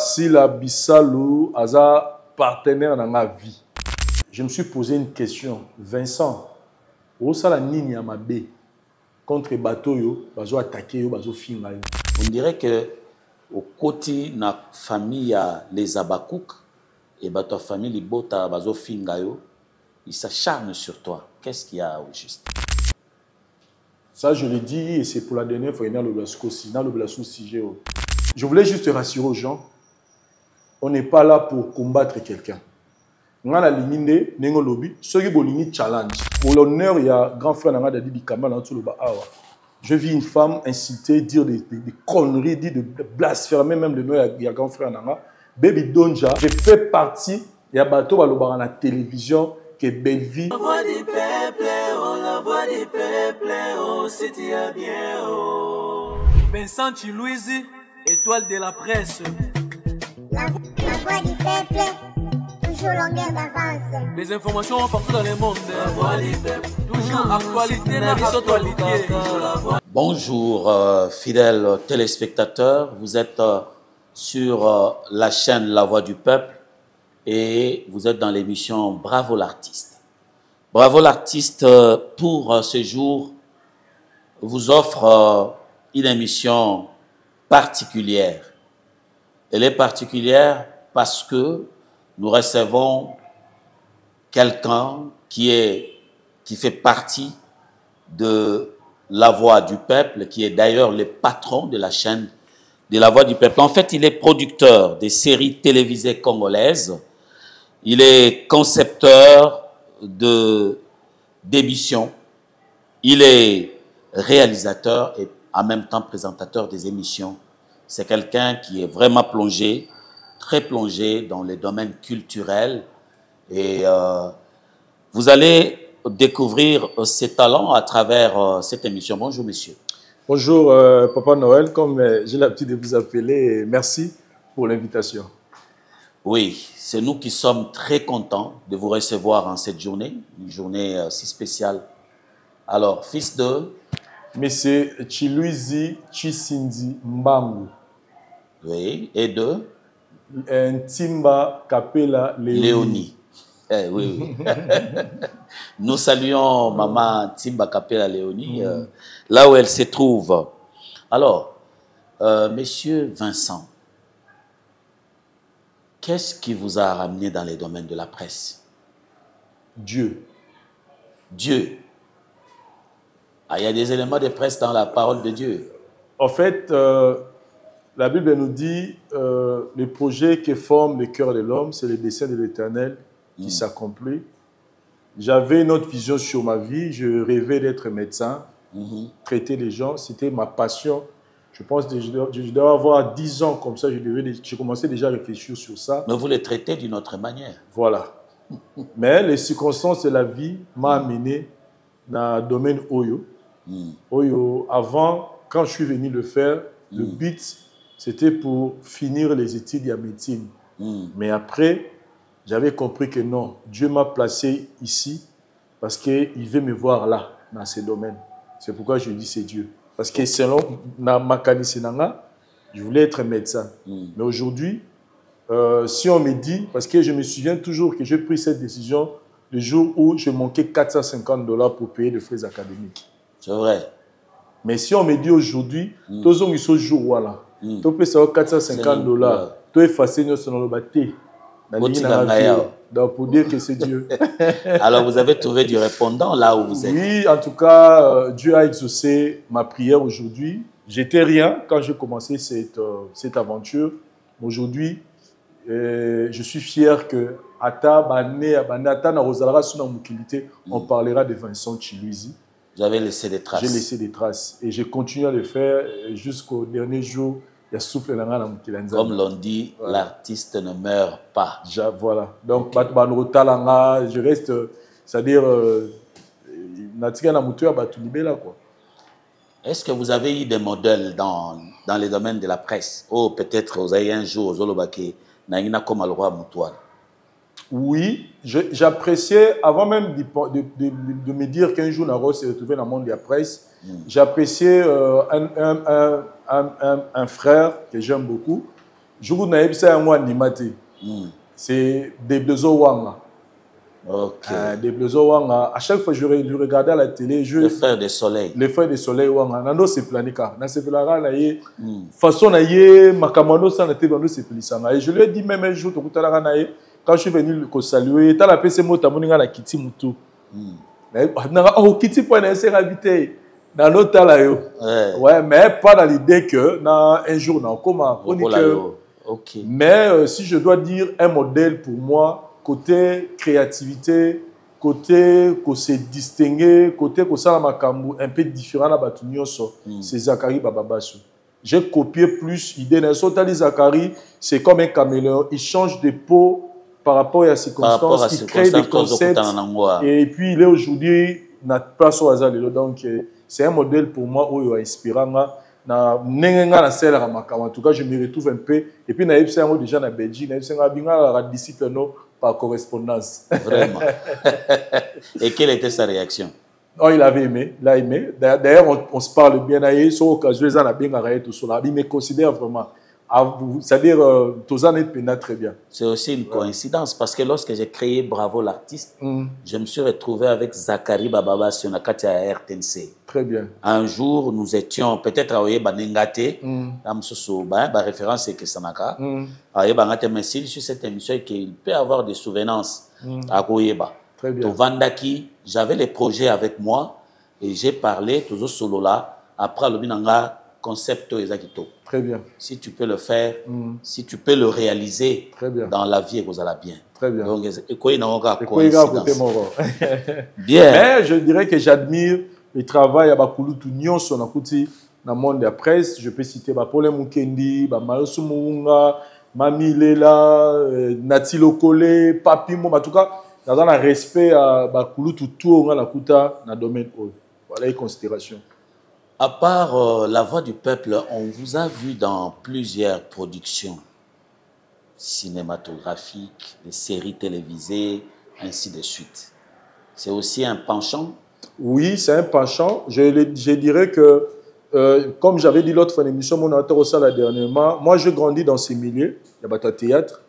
Sila Bissalou, Aza, partenaire dans ma vie. Je me suis posé une question. Vincent, où ça la nini à ma baie contre bateau yo, bazo attaquer yo, bazo finga yo. On dirait que au côté de la famille les Abakouk et ta famille les Bota bazo finga yo, ils s'acharnent sur toi. Qu'est-ce qu'il y a au juste? Ça, je l'ai dit et c'est pour la dernière fois dans le sujet. Je voulais juste rassurer aux gens, on n'est pas là pour combattre quelqu'un. On a la ligne de lobby, ceux qui ont challenge. Pour l'honneur, il y a grand frère Nanga Dadi Kamal dans tout le bas. Je vis une femme insulter, dire des conneries, dire de blasphémer même le nom, il y a grand frère Nanga. Baby Donja, je fais partie, il y a bateau dans la télévision, qui est belle vie. La voix du peuple, oh, la voix du peuple, oh, c'est bien, oh. Vincent Chilouizi, étoile de la presse. La voix du peuple, toujours longueur d'avance. Les informations partout dans le monde. La voix du peuple, toujours actualité, la actualité. Bonjour, fidèles téléspectateurs. Vous êtes sur la chaîne La Voix du Peuple et vous êtes dans l'émission Bravo l'artiste. Bravo l'artiste, pour ce jour, vous offre une émission particulière. Elle est particulière parce que nous recevons quelqu'un qui fait partie de La Voix du Peuple, qui est d'ailleurs le patron de la chaîne de La Voix du Peuple. En fait, il est producteur des séries télévisées congolaises. Il est concepteur d'émissions. Il est réalisateur et en même temps présentateur des émissions. C'est quelqu'un qui est vraiment plongé, très plongé dans les domaines culturels. Et vous allez découvrir ses talents à travers cette émission. Bonjour, monsieur. Bonjour, Papa Noël, comme j'ai l'habitude de vous appeler, merci pour l'invitation. Oui, c'est nous qui sommes très contents de vous recevoir en cette journée, une journée si spéciale. Alors, fils de... Monsieur Chilouizi Chisindi Mbangu. Oui, et de... Ntimba Kapela Léonie. Eh, oui, oui. Nous saluons maman Ntimba Kapela Léonie, là où elle se trouve. Alors, monsieur Vincent, qu'est-ce qui vous a ramené dans les domaines de la presse? Dieu. Dieu. Ah, il y a des éléments de presse dans la parole de Dieu. En fait, la Bible nous dit le projet qui forme le cœur de l'homme, c'est le dessein de l'Éternel qui s'accomplit. J'avais une autre vision sur ma vie. Je rêvais d'être médecin, traiter les gens. C'était ma passion. Je pense que je dois avoir 10 ans comme ça. J'ai commencé déjà à réfléchir sur ça. Mais vous les traitez d'une autre manière. Voilà. Mais les circonstances de la vie m'ont amené dans le domaine Oyo. Oyo, avant, quand je suis venu le faire, le but, c'était pour finir les études de médecine. Mais après, j'avais compris que non, Dieu m'a placé ici parce qu'il veut me voir là, dans ce domaine. C'est pourquoi je dis c'est Dieu. Parce que selon ma Kanisenanga, je voulais être médecin. Mais aujourd'hui, si on me dit, parce que je me souviens toujours que j'ai pris cette décision le jour où je manquais $450 pour payer les frais académiques. C'est vrai. Mais si on me dit aujourd'hui, tous les jours, jour voilà, tu peux savoir $450, tu effacer nos sonorités. Donc, pour dire que c'est Dieu. Alors, vous avez trouvé du répondant là où vous êtes. Oui, en tout cas, Dieu a exaucé ma prière aujourd'hui. J'étais rien quand j'ai commencé cette aventure. Aujourd'hui, je suis fier que on parlera de Vincent Chilouizi. Vous avez laissé des traces. J'ai laissé des traces. Et j'ai continué à le faire jusqu'au dernier jour. Il y a souffle dans la. Comme l'on dit, voilà. L'artiste ne meurt pas. Voilà. Donc, je reste, c'est-à-dire, est-ce que vous avez eu des modèles dans les domaines de la presse? Oh, peut-être vous avez un jour, comme Alroi Moutouane. Oui, j'appréciais, avant même de me dire qu'un jour Naro s'est retrouvé dans le monde de la presse, j'appréciais un frère que j'aime beaucoup, Je vous n'ai pas un mois animaté. C'est des bleusons wanga. Ok. Des bleusons wanga. À chaque fois que je regardais à la télé, les frères des soleils. Les frères des soleils wanga. Nando c'est planica. Na c'est planica na ye. Façon na ye makamano ça na te bando c'est plisanga. Et je lui ai dit même un jour to kutala na ye quand je suis venu le saluer, t'as la PC mota moninga la kiti mutu. Na oh kiti point na c'est habité. Dans notre là yo. Ouais, mais pas dans l'idée que na un jour na comment on dit que OK. Mais si je dois dire un modèle pour moi, côté créativité, côté qu'on s'est distingué, côté qu'on s'est un peu différent à Batunioso, c'est Zachary Bababassou. J'ai copié plus l'idée d'un Sotali Zachary, c'est comme un caméléon, il change de peau par rapport à ses circonstances, il crée des concepts et puis il est aujourd'hui n'a pas so hasard donc c'est un modèle pour moi où il est inspirant. En tout cas, je me retrouve un peu. Et puis, je suis déjà en Belgique, je suis en disciple par correspondance. Vraiment. Et quelle était sa réaction? Oh, il avait aimé. Il a aimé. D'ailleurs, on se parle bien. Sur l'occasion, il me considère vraiment. C'est-à-dire, tous en est très bien. C'est aussi une coïncidence parce que lorsque j'ai créé Bravo l'artiste, je me suis retrouvé avec Zachary Bababassou à RTNC. Très bien. Un jour, nous étions peut-être à Oyeba Nengate, la référence c'est que Sanaka. À Oyeba Nengate, mais sur cette émission, qu'il peut avoir des souvenances à Oyeba. Très bien. Vandaki, j'avais les projets avec moi et j'ai parlé toujours solo là. Après, le Binanga, concept Ezakito. Très bien. Si tu peux le faire, si tu peux le réaliser dans la vie, vous allez bien. Très bien. Donc, bien. Mais je dirais que j'admire le travail à Bakulu Tunyon sur le monde de la presse. Je peux citer Paul Mukendi, Marosu Mounga, Mami Lela, Nati Lokole, Papi Mo. En tout cas, dans le respect à Bakulu tout dans le domaine. Voilà les considérations. À part La Voix du Peuple, on vous a vu dans plusieurs productions cinématographiques, des séries télévisées, ainsi de suite. C'est aussi un penchant? Oui, c'est un penchant. Je dirais que, comme j'avais dit l'autre fois l'émission, mon auteur au salon dernièrement, moi je grandis dans ces milieux, il y a un théâtre,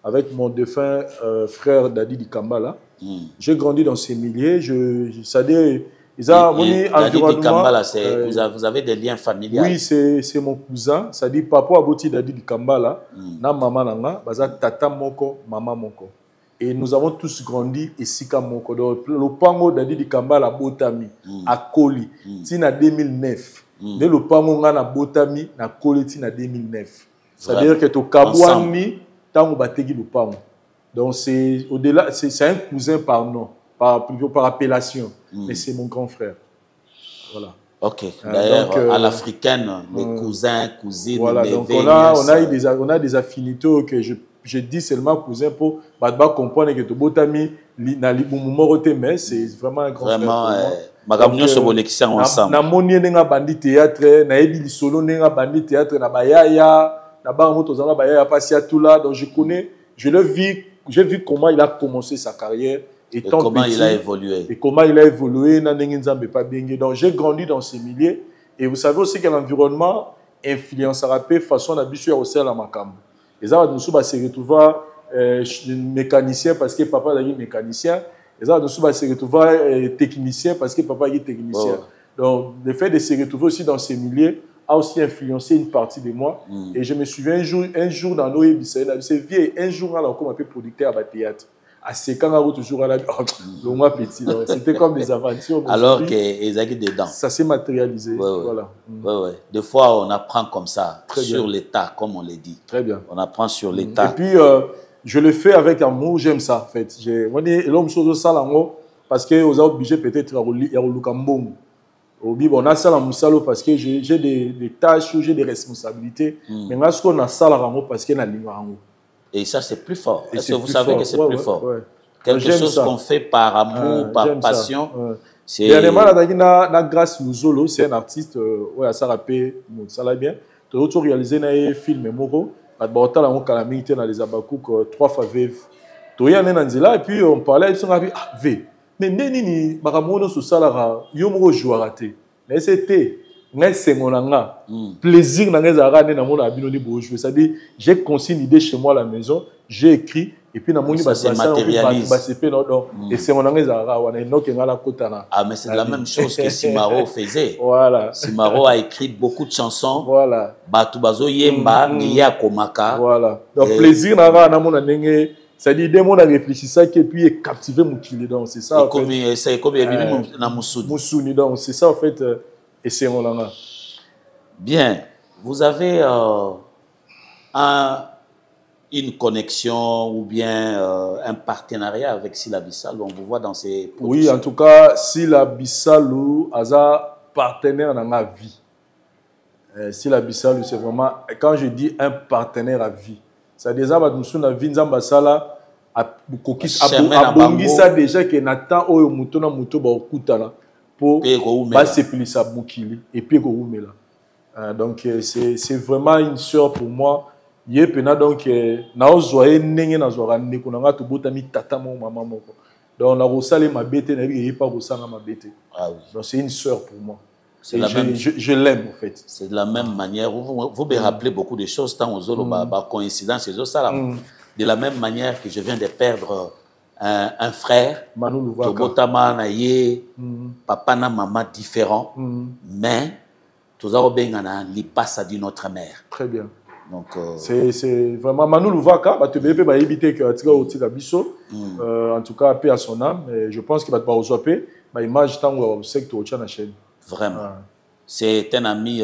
avec mon défunt frère Dadi Dikambala. J'ai grandi dans ces milieux, c'est-à-dire... Vous avez des liens familiaux? Oui, c'est mon cousin. Ça dit papa aboti Dadi Dikambala, na maman nanga, baza tata moko, maman moko. Et nous avons tous grandi ici comme moko. Donc le pango Dadi Dikambala botami à Koli, tina 2009. Dès le pango nga na botami na Koli tina 2009. C'est-à-dire que to kabwani tango bategi le pango. Donc c'est au-delà, c'est un cousin par nom. Par appellation, mais c'est mon grand frère. Voilà. Ok. D'ailleurs, à l'africaine, les cousins, cousines, voilà, les donc on a des affinités que je dis seulement cousin pour comprendre que Tobotami, mais c'est vraiment un grand frère. Vraiment, ensemble. Na moni nenga bandi théâtre, na ebi li solo nenga bandi théâtre na bayaya, na ba moto zanga bayaya passia tout là, donc j'ai vu comment il a commencé sa carrière. Et comment il a évolué. Et comment il a évolué. Donc j'ai grandi dans ces milieux. Et vous savez aussi que l'environnement influence la façon d'habituer au sein de la macambo. Les gens nous se retrouvent mécanicien parce que papa est mécanicien. Les gens nous se retrouvent technicien parce que papa est technicien. Donc le fait de se retrouver aussi dans ces milieux a aussi influencé une partie de moi. Et je me souviens un jour dans nos c'est vieux, un jour on a comme un peu producteur à théâtre. C'est quand on toujours à la petit. C'était comme des aventures. Alors qu'ils avaient dedans. Ça s'est matérialisé. Voilà. Des fois, on apprend comme ça, sur l'état, comme on le dit. Très bien. On apprend sur l'état. Et puis, je le fais avec amour, j'aime ça. En fait. Moi, l'homme chose ça, parce que vous êtes obligé peut-être à Olukambong. On a ça dans parce que j'ai des tâches ou j'ai des responsabilités. Mais moi, ce qu'on a ça parce qu'il y a une Et ça, c'est plus fort. Est-ce que vous savez que c'est plus fort? Quelque chose qu'on fait par amour, par passion. Dernièrement, la Grâce Luzolo, c'est un artiste, ça rappelle, ça l'a bien. Tu as réalisé un film, Moro, à Bortal, on a mis dans les Abakouk, 3 fois VV. Tu as un et puis on parlait, ils ont dit, V. Mais Neni, Baramono, sous Salara, Yomro joue à rater. Mais c'était. c'est mon anga. Plaisir dans les arabes, dans mon abino de beau jouer. C'est-à-dire, j'ai conçu une idée chez moi à la maison, j'ai écrit, et puis dans mon livre, c'est matérialise. Et c'est mon anga les arabes, Ah, mais c'est la même chose que Simaro faisait. Voilà. Simaro a écrit beaucoup de chansons. Voilà. Batubazo Yemba, Niya Komaka. Voilà. Donc, plaisir dans mon anga. C'est-à-dire, dès qu'on a réfléchi ça, et puis captiver mon kili. Donc, c'est ça. C'est comme Moussouni. Donc, c'est ça, en fait. Et c'est mon anga. Bien. Vous avez une connexion ou bien un partenariat avec Sila Bissalo. On vous voit dans ces productions. Oui, en tout cas, Sila Bissalo a un partenaire dans ma vie. Sila Bissalo, c'est vraiment, quand je dis un partenaire à vie, c'est déjà que nous avons vu Nzamba Sala abongisa déjà que Nathan oyo muto na muto ba okutana pour ba sepelisa bukili et puis ko umela. Donc c'est vraiment une sœur pour moi. Yepena donc na ozoye ndenge na zoa ndeko na ngato botami tata mo maman moko. Donc na rosale mabete na bi pas rosanga mabete. Ah oui. Donc c'est une sœur pour moi. Je l'aime en fait. C'est de la même manière. Vous me rappelez beaucoup de choses tant aux autres coïncidences et ça. De la même manière que je viens de perdre un frère, Tobotama Naye, papa na maman différents, mais tous les bengana li passe d'une autre mère. Très bien. Donc c'est vraiment Manu Louvaka, bah tu peux pas éviter que tu vas biso. En tout cas paix à son âme. Et je pense qu'il va te pas osoper. Ma image tant au secteur au tient la chaîne. Vraiment. C'est un ami,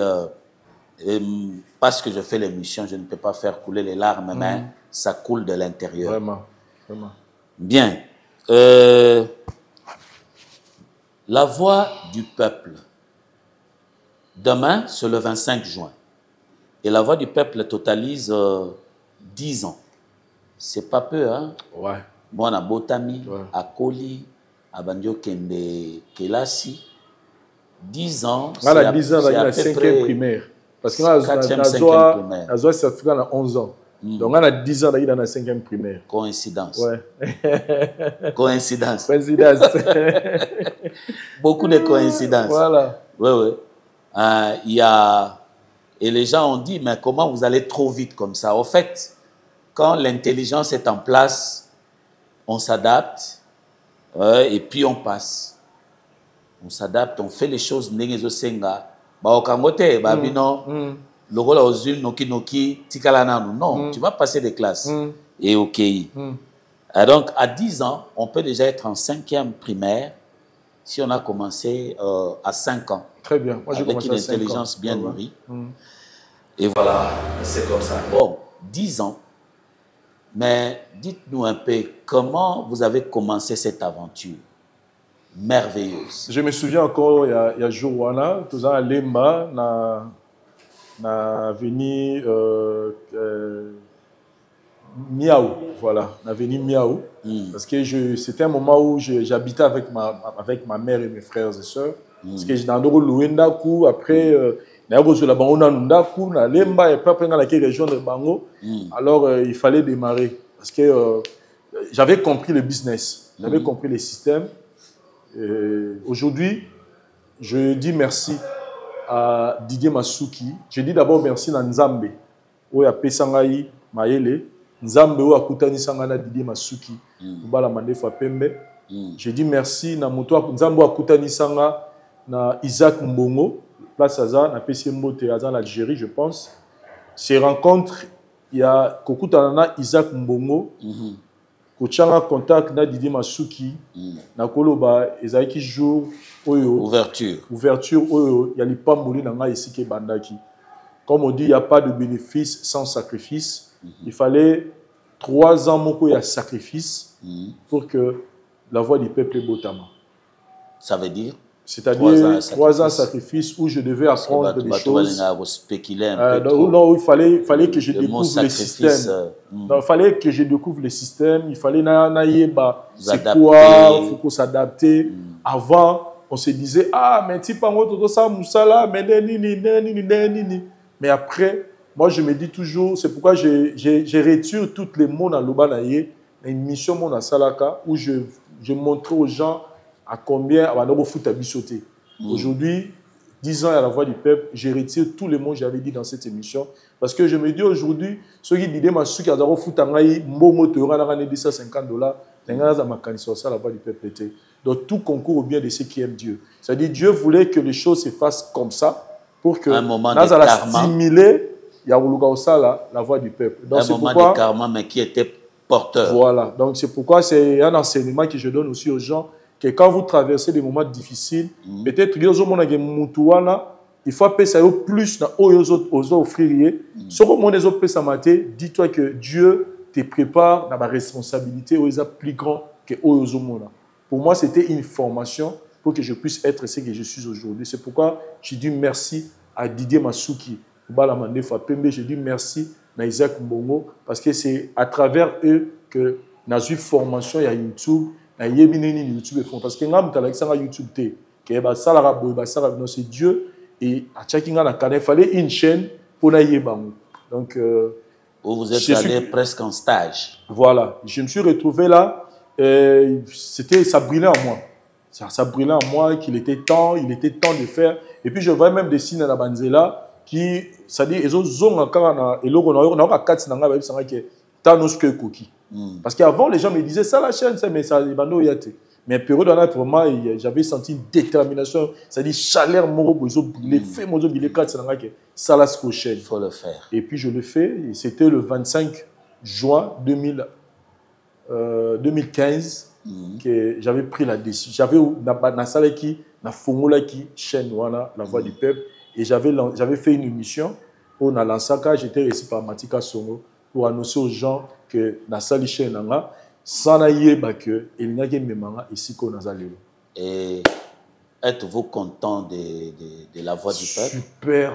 parce que je fais l'émission, je ne peux pas faire couler les larmes, mais ça coule de l'intérieur. Vraiment, vraiment. Bien. La voix du peuple. Demain, c'est le 25 juin. Et la voix du peuple totalise 10 ans. C'est pas peu, hein? Ouais. Bon, à Botami, à Koli, à Bandio Kembe, Kelasi. 10 ans, c'est à 10 ans, il y a la 5e primaire. Parce que là, la Zoa s'est à 11 ans. Donc, on a 10 ans, il y a la 5e primaire. Coïncidence. Ouais. Coïncidence. Coïncidence. Beaucoup de coïncidences. Voilà. Oui, oui. Il y a... Et les gens ont dit, mais comment vous allez trop vite comme ça? Au fait, quand l'intelligence est en place, on s'adapte et puis on passe. On s'adapte, on fait les choses n'engezo senga. Ba okangote ba bino logola ozul noki noki tikala nanu. Non, tu vas passer des classes et OK. Donc à 10 ans, on peut déjà être en 5e primaire si on a commencé à 5 ans. Très bien. Moi, avec une intelligence bien nourrie. Et voilà, c'est comme ça. Bon, 10 ans. Mais dites-nous un peu comment vous avez commencé cette aventure merveilleuse. Je me souviens encore, il y a Joana, tout ça à Lemba, na venu Miaou, voilà, na venu Miaou, parce que c'était un moment où j'habitais avec ma mère et mes frères et sœurs, parce que j'ai dans le Louendakou, après, alors il fallait démarrer, parce que j'avais compris le business, j'avais compris les systèmes. Aujourd'hui, je dis merci à Didier Masuki. Je dis d'abord merci à Nzambe, où il y a Pesangaï, Maëlle, Nzambe, où il y a Koutani Sangana, Didier Masuki, où la Mandefa Pembe. Je dis merci à Nzambe, où il y a Koutani Sanga, na Isaac Mbongo, place Aza, na PCMO Théazan, l'Algérie, je pense. Ces rencontres, il y a Kokoutana Isaac Mbongo. Kochanga contact na Didier Masuki na koloba ezaki jour oyo ouverture oyo ya lipamboli na nga ici ke bandaki. Comme on dit, il n'y a pas de bénéfice sans sacrifice. Il fallait 3 ans moko ya sacrifice pour que la voix du peuple botama. Ça veut dire? C'est-à-dire 3 ans de sacrifice où je devais apprendre des choses. Non, il fallait que je découvre les systèmes. Il fallait que je découvre les systèmes. Il fallait c'est quoi, il faut qu'on s'adapte. Avant, on se disait, ah, mais tu parles ça, Moussala, mais après, moi je me dis toujours, c'est pourquoi j'ai retiré tous les mots dans l'Obanaye, une mission mon Salaka, où je montrais aux gens à combien on a foot à bisoter. Aujourd'hui, 10 ans à la voix du peuple, je retire tous les mots que j'avais dit dans cette émission. Parce que je me dis aujourd'hui, ceux qui disent que je vais foutre un momo $250, la voix du peuple était. Donc tout concourt au bien de ceux qui aiment Dieu. C'est-à-dire Dieu voulait que les choses se fassent comme ça pour que un moment de karma, stimuler la voix du peuple. Donc, un moment de karma, mais qui était porteur. Voilà. Donc c'est pourquoi c'est un enseignement que je donne aussi aux gens, que quand vous traversez des moments difficiles, peut-être il faut appeler ça plus aux offrir. Ce moment des autres, dis-toi que Dieu te prépare dans la responsabilité aux plus grand que aux autres. Pour moi, c'était une formation pour que je puisse être ce que je suis aujourd'hui. C'est pourquoi je dis merci à Didier Masuki. Je dis merci à Isaac Mbongo parce que c'est à travers eux que nous avons eu formation à YouTube. YouTube parce que YouTube c'est Dieu et à chaque il fallait une chaîne pour donc vous êtes allé presque en stage. Voilà, je me suis retrouvé là. Ça brûlait en moi. Ça brûlait en moi qu'il était temps de faire. Et puis je voyais même des signes à la Banzela qui, c'est-à-dire, ils ont parce qu'avant, les gens me disaient ça la chaîne, mais ça mais période vraiment, j'avais senti une détermination, c'est-à-dire chaleur, les faits, ça la chaîne. Il faut le faire. Et puis je le fais, et c'était le 25 juin 2015 que j'avais pris la décision. J'avais dans salle qui na fongola qui chaîne la voix du peuple et j'avais fait une émission où na lansaka j'étais reçu par Matika Songo pour annoncer aux gens que na salle chaîne nga sans yeba que il n'y a que memanga ici qu'on a lelo. Et êtes-vous content de la voix du peuple?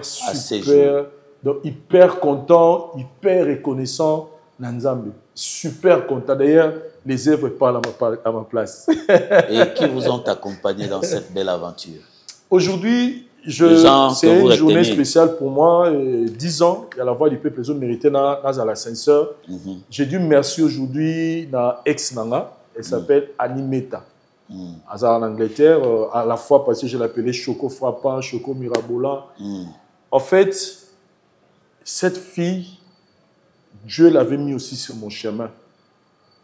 Super. Donc hyper content, hyper reconnaissant Nanzambe. Super content. D'ailleurs, les œuvres parlent à ma place. Et qui vous ont accompagné dans cette belle aventure? Aujourd'hui, c'est une journée spéciale pour moi. 10 ans, il y a la voix du peuple, les autres méritaient dans l'ascenseur. J'ai dû merci aujourd'hui à ex-nanga. Elle s'appelle Animeta. En Angleterre, à la fois parce que je l'appelais Choco Frappant, Choco Mirabola. En fait, cette fille, Dieu l'avait mis aussi sur mon chemin.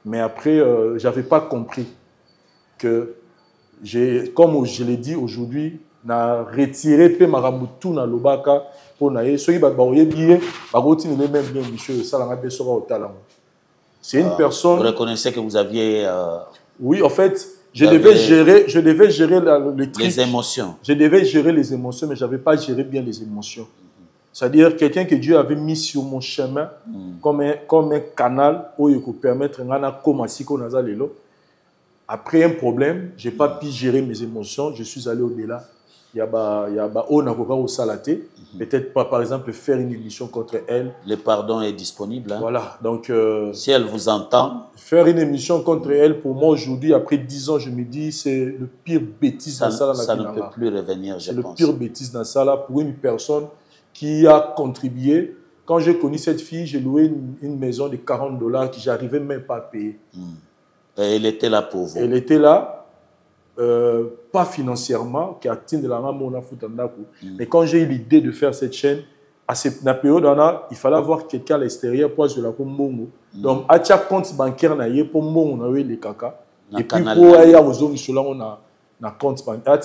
Mais après, je n'avais pas compris que, comme je l'ai dit aujourd'hui, na retiré pe maramutu na lobaka pour naé ceux qui ba bien même bien monsieur salanga be sora otala. C'est une personne. Vous reconnaissez que vous aviez oui, en fait, je devais gérer les émotions. Je devais gérer les émotions, mais je n'avais pas géré bien les émotions. C'est-à-dire quelqu'un que Dieu avait mis sur mon chemin comme un canal où il peut permettre de commencer. Après un problème, je n'ai pas pu gérer mes émotions. Je suis allé au-delà. Il y a peut-être pas, par exemple, faire une émission contre elle. Le pardon est disponible. Hein? Voilà. Donc, si elle vous entend. Faire une émission contre elle, pour moi, aujourd'hui, après 10 ans, je me dis, c'est le pire bêtise dans ça. Ça ne peut plus revenir, je pense. C'est le pire bêtise dans ça, là, pour une personne qui a contribué. Quand j'ai connu cette fille, j'ai loué une maison de $40 que je n'arrivais même pas à payer. Et elle était là pour vous. Elle était là, pas financièrement, mais quand j'ai eu l'idée de faire cette chaîne, à cette période, il fallait avoir quelqu'un à l'extérieur pour se la mongo. Donc, à chaque compte bancaire, pour mongo, les caca. Et puis, pour aller aux zones, on a compte bancaire.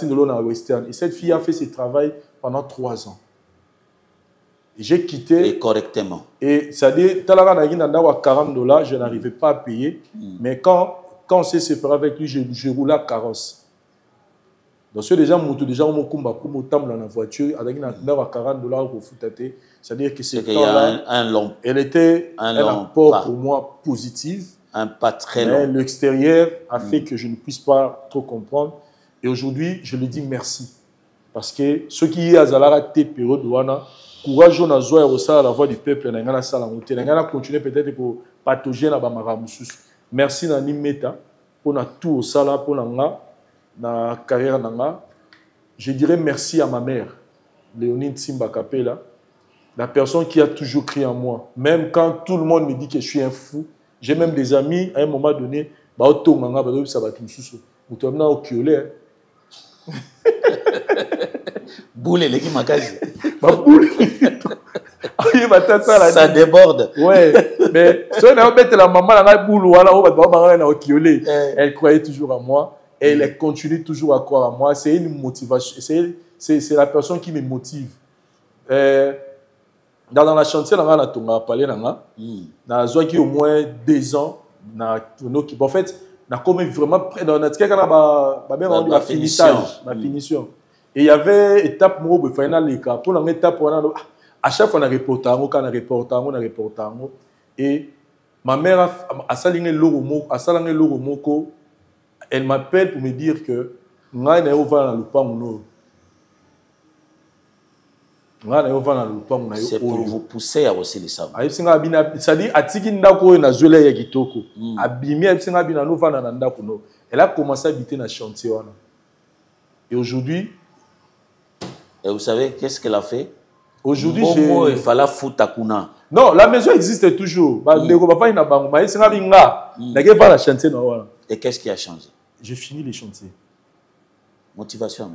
Et cette fille a fait ce travail pendant 3 ans. J'ai quitté. Et correctement. Et c'est-à-dire, $40, je n'arrivais pas à payer. Mais quand on s'est séparé avec lui, je roulais à carrosse. Donc, déjà, on dans la voiture, avec $40 pour foutre. C'est-à-dire que c'est un long. Elle était un apport pour moi positif. Un pas très long. L'extérieur a fait que je ne puisse pas trop comprendre. Et aujourd'hui, je lui dis merci. Parce que ce qui est à Zalara, période courage on a joué à la voix du peuple na sala monter na continuer peut-être pour patauger na ba maramususu. Merci na Nimeta pour na tout au sala pour na carrière nanga. Je dirais merci à ma mère Léonine Simba Kapela, la personne qui a toujours crié en moi même quand tout le monde me dit que je suis un fou. J'ai même des amis à un moment donné ba otonganga ba ça va tout mususu. Mutomna okiolé. Boule et l'équipe Makazi. Ma boule. Ça déborde. Ouais, mais si on a mis la maman dans la boule, elle croyait toujours à moi. Et elle continue toujours à croire à moi. C'est une motivation. C'est la personne qui me motive. Dans la chantier, on a parlé de au moins 2 ans. En fait, on a comme vraiment près dans la finition. Et il y avait une étape où il fallait aller. Pour l'étape, à chaque fois, on a reporté. Et ma mère a saligné l'Oromoko. Elle m'appelle pour me dire que c'est pour vous pousser à aussi les savoir. Elle a commencé à habiter dans le chantier. Et aujourd'hui... Et vous savez, qu'est-ce qu'elle a fait? Aujourd'hui, il fallait foutre à Kuna. Non, la maison existe toujours. Et qu'est-ce qui a changé? J'ai fini les chantiers. Motivation.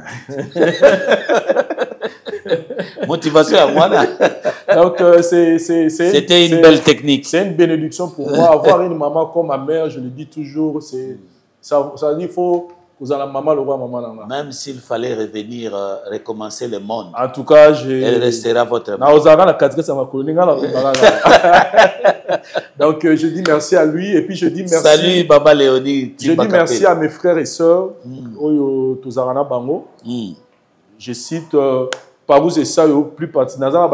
Motivation à moi. Donc, c'était une belle technique. C'est une bénédiction pour moi. Avoir une maman comme ma mère, je le dis toujours, ça dit il faut que la maman, le roi, maman. Même s'il fallait revenir, recommencer le monde. En tout cas, elle restera votre maman. Donc, je dis merci à lui et puis je dis merci. Salut, Baba Léonie. Je dis merci à mes frères et sœurs. Je cite Parouze et Sao, plus particulièrement,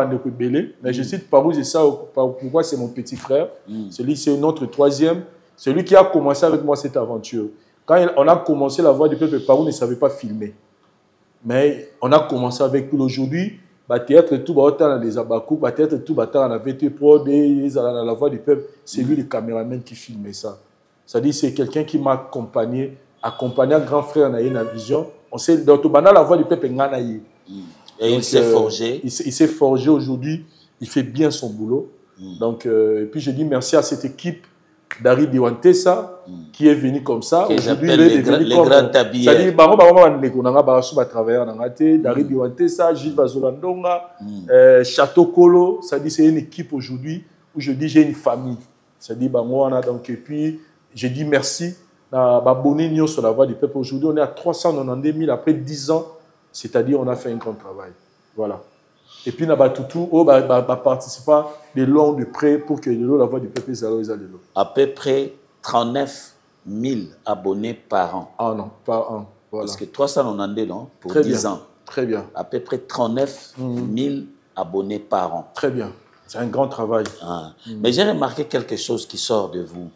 mais je cite Parouze et Sao, pourquoi c'est mon petit frère. Celui, c'est notre 3e. Celui qui a commencé avec moi cette aventure. Quand on a commencé la voix du peuple, Parouze ne savait pas filmer. Mais on a commencé avec lui aujourd'hui. Théâtre tout dans les abakou, théâtre tout dans la VT Pro, la voix du peuple. C'est lui le caméraman qui filmait ça. C'est-à-dire c'est quelqu'un qui m'a accompagné un grand frère dans la vision. On sait dans tout la voix du peuple nganaï. Et il s'est forgé. Il s'est forgé aujourd'hui. Il fait bien son boulot. Donc et puis je dis merci à cette équipe d'Ari Diwantesa qui est venu comme ça. Aujourd'hui, il est devenu comme... C'est-à-dire, Dari Diwantesa, Gilles Vazolandonga, Château Kolo. C'est-à-dire, c'est une équipe aujourd'hui où je dis j'ai une famille. C'est-à-dire, donc, et puis, je dis merci à Baboni sur la voix du peuple. Aujourd'hui, on est à 392 000 après 10 ans. C'est-à-dire, on a fait un grand travail. Voilà. Et puis, Nabatoutou, participa de long de près pour que la voix du peuple soit là. À peu près 39 000 abonnés par an. Ah non, par an. Voilà. Parce que 392, non? Pour très 10 bien. ans. Très bien. À peu près 39 000 abonnés par an. Très bien. C'est un grand travail. Mais j'ai remarqué quelque chose qui sort de vous.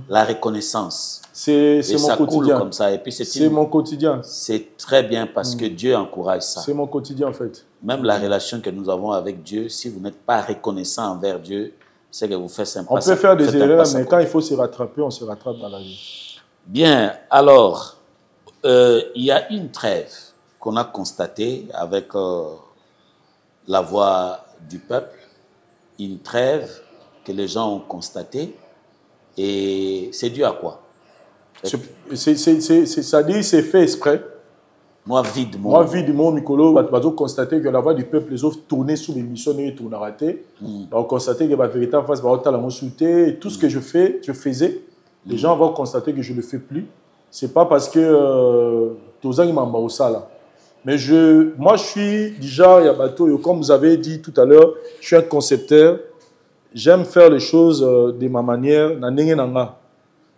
La reconnaissance. C'est mon quotidien. Comme ça. Et puis c'est mon quotidien. C'est très bien parce que Dieu encourage ça. C'est mon quotidien en fait. Même la relation que nous avons avec Dieu, si vous n'êtes pas reconnaissant envers Dieu, c'est que vous faites simplement. On peut faire des erreurs, mais quand il faut se rattraper, on se rattrape dans la vie. Bien, alors, il y a une trêve qu'on a constatée avec la voix du peuple, une trêve que les gens ont constatée, et c'est dû à quoi? Ça dit c'est fait exprès. Moi, vide mon Mikolo, on a constaté que la voix du peuple, les autres tournaient sous l'émission et tournaient raté. On a constaté que la vérité en face, et tout ce que je faisais, les gens vont constater que je ne le fais plus. Ce n'est pas parce que tous les gens m'ont ça. Mais moi, je suis déjà, comme vous avez dit tout à l'heure, je suis un concepteur. J'aime faire les choses de ma manière.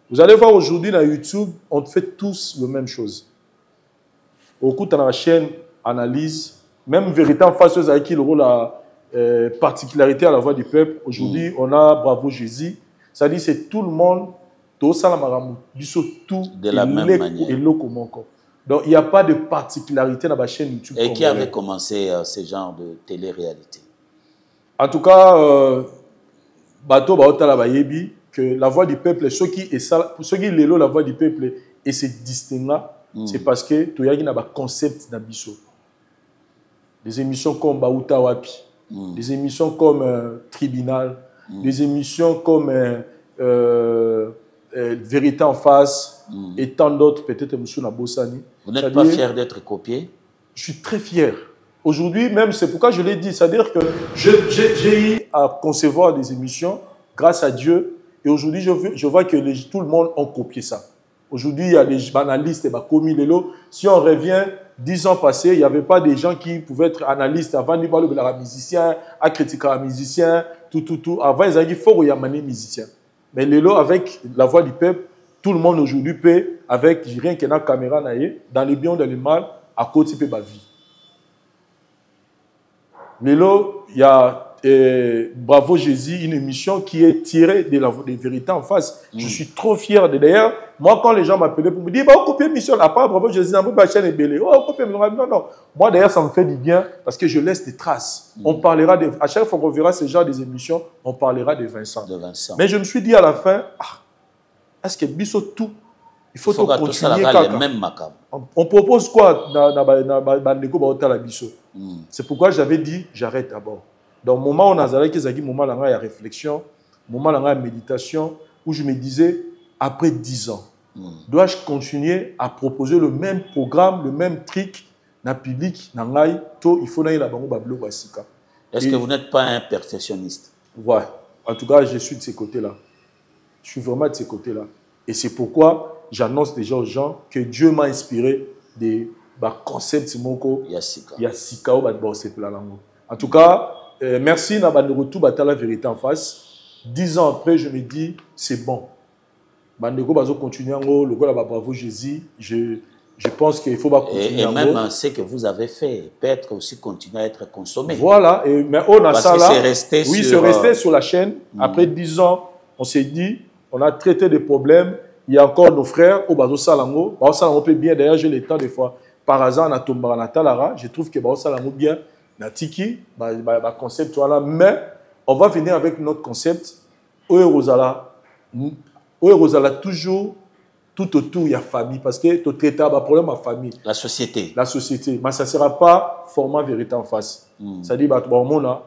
Vous allez voir aujourd'hui dans YouTube, on fait tous la même chose. Au coup, dans la chaîne analyse, même vérité en face avec qui le rôle la particularité à la voix du peuple. Aujourd'hui, on a Bravo Jésus. Ça dit c'est tout le monde, tout ça de la même manière. Donc il n'y a pas de particularité dans la chaîne YouTube. Et qui avait commencé ce genre de télé-réalité? En tout cas, Bato Baotala Bayebi, que la voix du peuple, ceux qui l'élo la voix du peuple et se distinguent. C'est parce que tu as un concept d'ambition. Des émissions comme Baouta Wapi, des émissions comme Tribunal, des émissions comme Vérité en face et tant d'autres, peut-être M. Nabossani. Vous n'êtes pas fier d'être copié? Je suis très fier. Aujourd'hui, même, c'est pourquoi je l'ai dit. C'est-à-dire que j'ai eu à concevoir des émissions grâce à Dieu. Et aujourd'hui, je vois que tout le monde a copié ça. Aujourd'hui, il y a des analystes et commis les lots. Si on revient 10 ans passés, il n'y avait pas des gens qui pouvaient être analystes avant de parler de la musicien, à critiquer un musicien, tout. Avant, ils avaient dit qu'il faut qu'il y ait un musicien. Mais les lots, avec la voix du peuple, tout le monde aujourd'hui peut, avec rien qu'il y ait une caméra, dans les biens, dans les mal, à côté de ma vie. Mais là, il y a Bravo Jésus, une émission qui est tirée des vérités en face. Je suis trop fier de d'ailleurs. Moi, quand les gens m'appelaient pour me dire, on copie l'émission, à part Bravo Jésus, on peut chaîne est belle. Oh, copie non. Moi, d'ailleurs, ça me fait du bien parce que je laisse des traces. On parlera à chaque fois qu'on verra ce genre des émissions, on parlera de Vincent. Mais je me suis dit à la fin, est-ce que Bisso tout? Il faut tout continuer. On propose quoi c'est pourquoi j'avais dit, j'arrête d'abord. Dans le moment où on a dit, moment où il y a réflexion, moment où il y a méditation, où je me disais, après 10 ans, dois-je continuer à proposer le même programme, le même truc dans le public, il faut que la banque. Est-ce que vous n'êtes pas un perfectionniste? Ouais. En tout cas, je suis de ces côtés-là. Je suis vraiment de ces côtés-là. Et c'est pourquoi j'annonce déjà aux gens que Dieu m'a inspiré des concepts Yassika. En tout cas, merci de retour à la vérité en face. 10 ans après, je me dis, c'est bon. Bandeko bazo continuer le gars là Bravo Jésus. Je pense qu'il faut continuer. Et même ce que vous avez fait peut être aussi continuer à être consommé. Voilà. Mais on a ça là. C'est resté oui, c'est resté sur la chaîne. Après 10 ans, on s'est dit, on a traité des problèmes. Il y a encore nos frères au Bazo Salango. Bazo Salango peut bien. D'ailleurs, j'ai le temps des fois. Par hasard, on a tombé à Talara. Je trouve que Bazo Salango bien. Natiki, concept voilà. Mais on va venir avec notre concept. Rosala toujours tout autour il y a famille parce que tu traites un problème à famille. La société. Mais ça ne sera pas format vérité en face. C'est-à-dire dans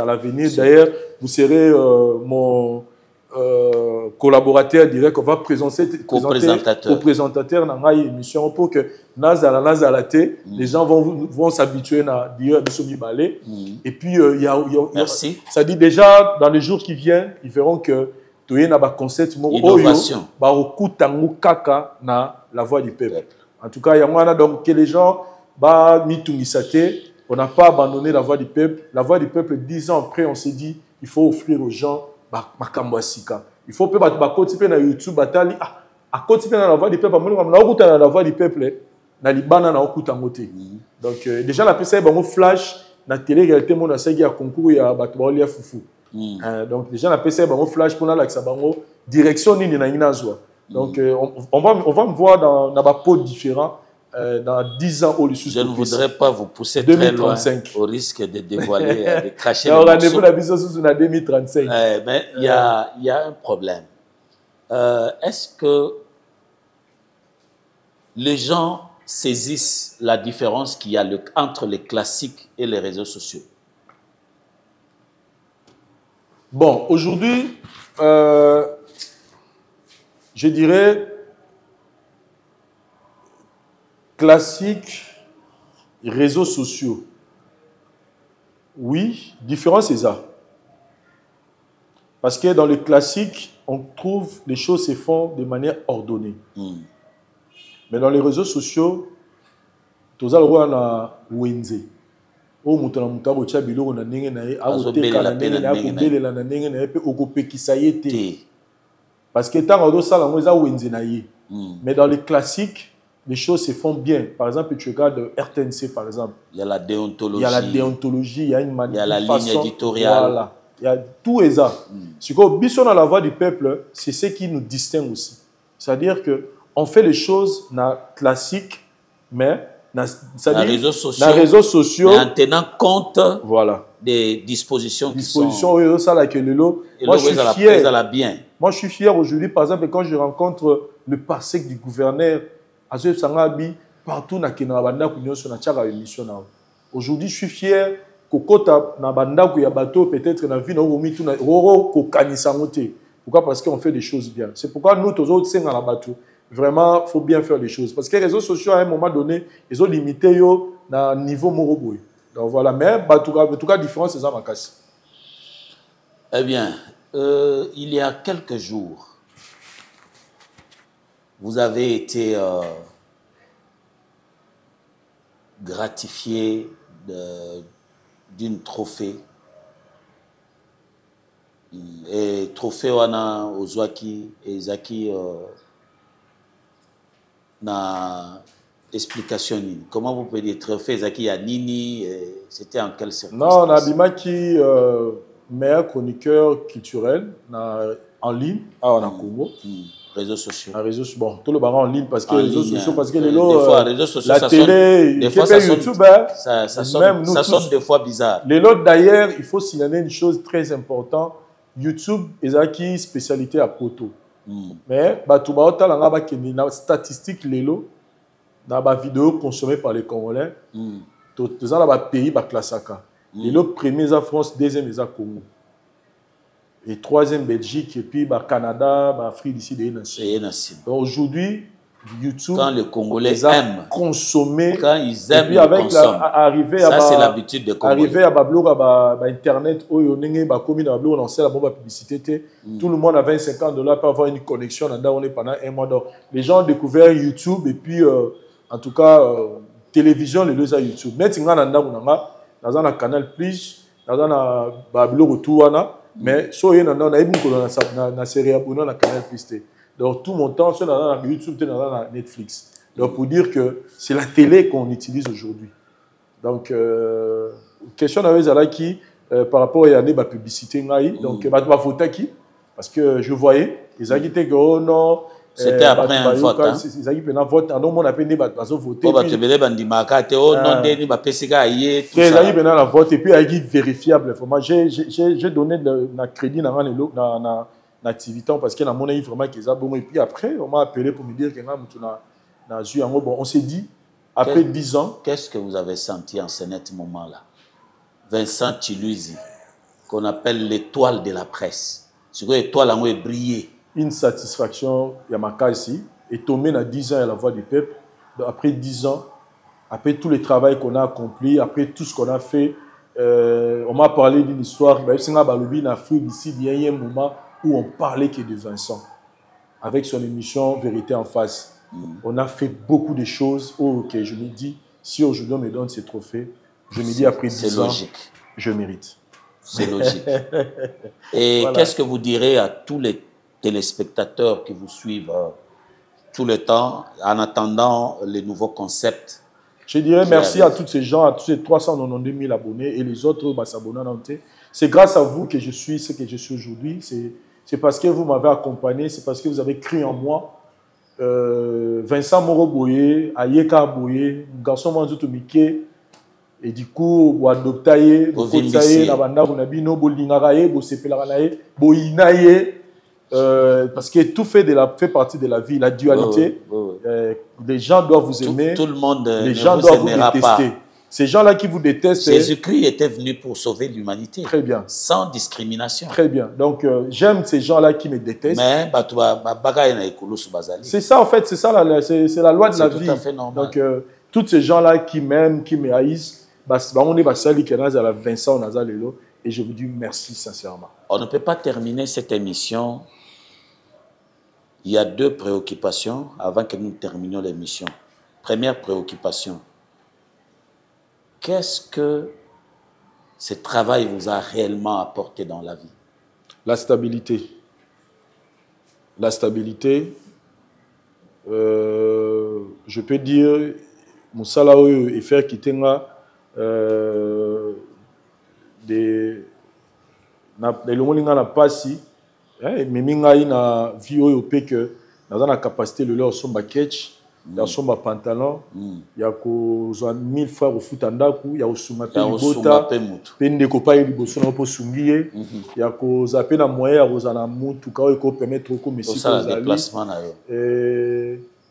l'avenir. D'ailleurs, vous serez mon collaborateur direct. On va présenter co-présentateur dans l'émission pour que les gens vont s'habituer à dire et puis il y a merci. Ça dit déjà dans les jours qui viennent, ils verront que tu as un concept innovation na la voix du peuple. En tout cas, il y a donc que les gens on n'a pas abandonné la voix du peuple. La voix du peuple 10 ans après, on s'est dit il faut offrir aux gens il faut peut-être continuer dans YouTube à continuer dans la voix du peuple. La voix du peuple na libana na okuta ngote. Donc déjà la PC bango flash na télé réalité mon asagi à concours ya bato ba olia fufu. Donc déjà la PC bango flash pour la bango direction nini na inazwa. Donc on va me voir dans ba pot différent dans 10 ans au dessus. Je ne voudrais pas vous pousser 2035. Très loin au risque de dévoiler de cracher le rendez-vous la vision sur 2035. Mais il y a un problème. Est-ce que les gens saisissent la différence qu'il y a entre les classiques et les réseaux sociaux? Bon, aujourd'hui, je dirais classique, réseaux sociaux. Oui, différence c'est ça. Parce que dans le classique, on trouve les choses se font de manière ordonnée. Mais dans les réseaux sociaux, tu as le roi na wenze. O mutana mutabo cha biloko na ndenge na ye akoteka na ndenge na kobelela na ndenge na ye pe okopekisa ye te. Parce que tant que ça la eza wenze na ye. Mais dans les classiques, les choses se font bien. Par exemple, tu regardes RTNC par exemple. Il y a la déontologie. Il y a la déontologie, il y a une manière. Il y a la ligne éditoriale. Voilà. Il y a tout ça. Ce que Bisson à la voix du peuple, c'est ce qui nous distingue aussi. C'est-à-dire que on fait les choses dans classique, mais dans les réseaux sociaux, mais en tenant compte voilà. des dispositions qui sont... Ça, là, que moi, je suis fier. Moi, je suis fier aujourd'hui, par exemple, quand je rencontre le parsec du gouverneur, partout dans aujourd'hui, je suis fier peut-être dans la vie, pourquoi? Parce qu'on fait des choses bien. C'est pourquoi nous, tous autres, vraiment, il faut bien faire les choses. Parce que les réseaux sociaux, à un moment donné, ils ont limité na niveau moroboy. Donc voilà, mais en tout cas différence c'est ça ma casse. Eh bien, il y a quelques jours, vous avez été gratifié d'une trophée. Et trophée wana ozwaki ezaki na explication nini. Comment vous pouvez dire trophée ezaki ya nini, c'était en quelle circonstance? Non, on a bimaki meilleur chroniqueur culturel en ligne en Congo. Réseaux sociaux. Réseaux sociaux. Bon, tout le baron en ligne parce que en réseaux ligne, sociaux, parce que des fois, réseaux sociaux, la télé, des fois, ça YouTube, sonne des fois bizarre. Les lots d'ailleurs, il faut signaler une chose très importante. YouTube, ils ont qui spécialité à poto. Mais, tout le monde a statistique, les lots, dans la vidéo consommée par les Congolais, tout ça, dans le pays, classe. Les lots premiers en France, deuxième, ils ont Congo. Et troisième Belgique, et puis Canada, Afrique d'ici des nations. Aujourd'hui, YouTube, quand les Congolais aiment consommer, quand ils aiment, et puis avec ça c'est l'habitude de Congolais. Arriver à blog internet, où on lancer la bombe à publicité, tout le monde à $25 peut avoir une connexion pendant un mois. Donc, les gens ont découvert YouTube et puis en tout cas télévision les deux à YouTube. Net dans un canal plus, dans un blog autour mais so y on a beaucoup na série abonné na canal plus. Donc tout mon temps c'est dans YouTube, dans Netflix. Donc pour dire que c'est la télé qu'on utilise aujourd'hui. Donc question avec Zalaki par rapport à la publicité donc ma photo qui parce que je voyais ils agitaient que oh non c'était après un vote. Ils agitaient un vote non on a peine bazo voter. Oh batebele bandimaka te oh non deni ba pesika yé tout ça. Ils agitaient un vote et puis il vérifiable vraiment j'ai donné na crédit na activité parce que na mon avis vraiment qu'ils a bon et puis après on m'a appelé pour me dire que na ju en bon on s'est dit après 10 ans qu'est-ce que vous avez senti en ce net moment là? Vincent Chiluizi qu'on appelle l'étoile de la presse. C'est quoi l'étoile en est brillé. Une satisfaction Yamaka ici et tombé dans 10 ans à la voix du peuple. Donc, après 10 ans, après tout le travail qu'on a accompli, après tout ce qu'on a fait, on m'a parlé d'une histoire. En Afrique d'ici, il y a un moment où on parlait que de Vincent avec son émission Vérité en face. On a fait beaucoup de choses. Oh, ok, je me dis, si aujourd'hui on me donne ces trophées, je me dis après 10 ans, je mérite. C'est logique. Et voilà. Qu'est-ce que vous direz à tous les téléspectateurs qui vous suivent tout le temps en attendant les nouveaux concepts? Je dirais merci à tous ces gens, à tous ces 392 000 abonnés et les autres s'abonnent. C'est grâce à vous que je suis ce que je suis aujourd'hui. C'est parce que vous m'avez accompagné, c'est parce que vous avez cru en moi. Vincent Moroboye, Ayeka Boye, garçon Manzuto Mike, et du coup, vous adoptez, vous adoptez, parce que tout fait partie de la vie, la dualité. Les gens doivent vous aimer. Tout le monde les gens doivent vous détester. Pas. Ces gens-là qui vous détestent. Jésus-Christ était venu pour sauver l'humanité. Très bien. Sans discrimination. Très bien. Donc, j'aime ces gens-là qui me détestent. Mais, c'est ça, en fait, c'est ça, c'est la loi de la vie. C'est tout à fait normal. Donc, tous ces gens-là qui m'aiment, qui me haïssent, on est basali qui est à Vincent Nazalelo et je vous dis merci sincèrement. On ne peut pas terminer cette émission. Il y a deux préoccupations avant que nous terminions l'émission. Première préoccupation. Qu'est-ce que ce travail vous a réellement apporté dans la vie? La stabilité. La stabilité, je peux dire, mon salaire est faire quitter des longues na pasi mais minga ina vie au pe que dans la capacité de leur somba catch ya somba pantalon ya ko zo 1000 fois au foot andaku ya osuma pe bota pe ndeko pa ili boso na po sungiye ya ko zape na moyen ya rozana mutu ka ko permettre ko messi ça déplacement na yo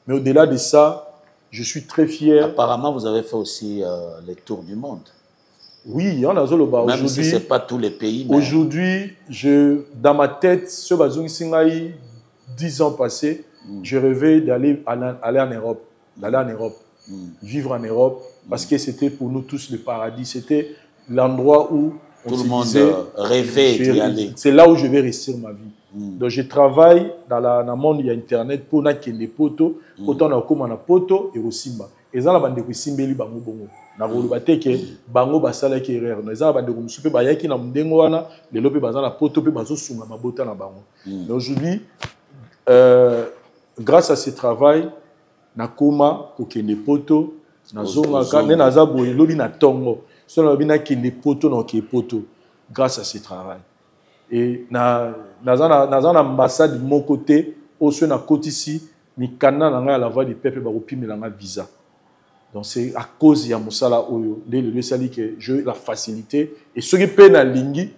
mais au-delà de ça je suis très fier. Apparemment, vous avez fait aussi les tours du monde. Oui, on a Zoloba. Même si ce n'est pas tous les pays. Mais... Aujourd'hui, dans ma tête, ce Bazoum Singaï, 10 ans passés, je rêvais d'aller en Europe. vivre en Europe, parce que c'était pour nous tous le paradis. C'était l'endroit où tout le monde rêvait d'y aller. C'est là où je vais réussir ma vie. Donc je travaille dans le monde, il y a Internet pour qu'il y ait des potos, autant on a des potos et aussi. Et ça, la de simbeli bango bongo. Na rolubate ke bango basala ki erreur. Na za bande ko musupe ba yaki na mundengo wana, le lope bazana poto pe bazo sunga mabota na bango. Mais aujourd'hui, grâce à ce travail, na koma ko kende poto, na zonga ka ne na za boye lobi na tongo. So na bina kende poto na ke poto grâce à ce travail. Et na za ambassade de mon côté, au sein na côté ici, ni kana na la voix du peuple ba opimi na visa. Donc c'est à cause de Moussala Oyo, le sali que j'ai la facilité. Et ce qui peine à Lingui,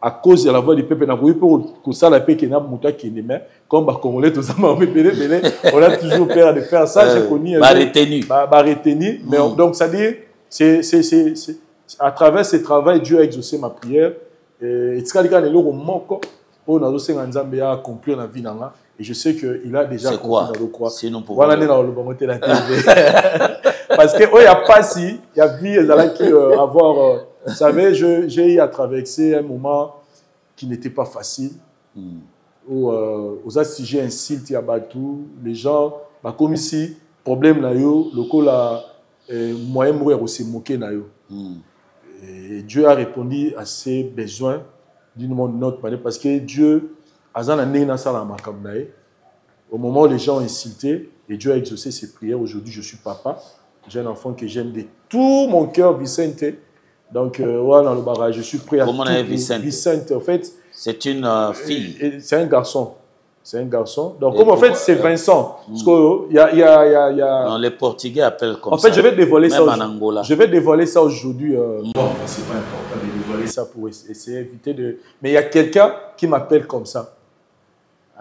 à cause de la voix du peuple, on ça la paix qui n'a pas qui n'est comme les Congolais, on a toujours peur de faire ça. J'ai connu. Retenu. Mais donc ça dit, c'est à travers ce travail, Dieu a exaucé ma prière. Et ce qu'il y a des gens on a accompli la vie. Et je sais qu'il a déjà accompli la croix. Voilà, la TV. Parce qu'il n'y a pas si, il y a vie, avoir. Vous savez, j'ai eu à traverser un moment qui n'était pas facile. Où, aux assises, un site, il y a tout. Les gens, comme ici, problème, le coup, moyen mourir aussi moqué. Et Dieu a répondu à ses besoins d'une autre manière. Parce que Dieu, au moment où les gens ont insulté, et Dieu a exaucé ses prières, aujourd'hui je suis papa. J'ai un enfant que j'aime de tout mon cœur, Vicente. Donc, voilà, dans le barrage, je suis prêt à Comment est Vicente? Vicente, en fait. C'est une fille. C'est un garçon. C'est un garçon. Donc, comme en fait, c'est Vincent. Parce qu'il y a... Non, les Portugais appellent comme ça. En fait, je vais dévoiler ça. Même en Angola. Je vais dévoiler ça aujourd'hui. Bon, c'est pas important de dévoiler ça pour essayer d'éviter de... Mais il y a quelqu'un qui m'appelle comme ça.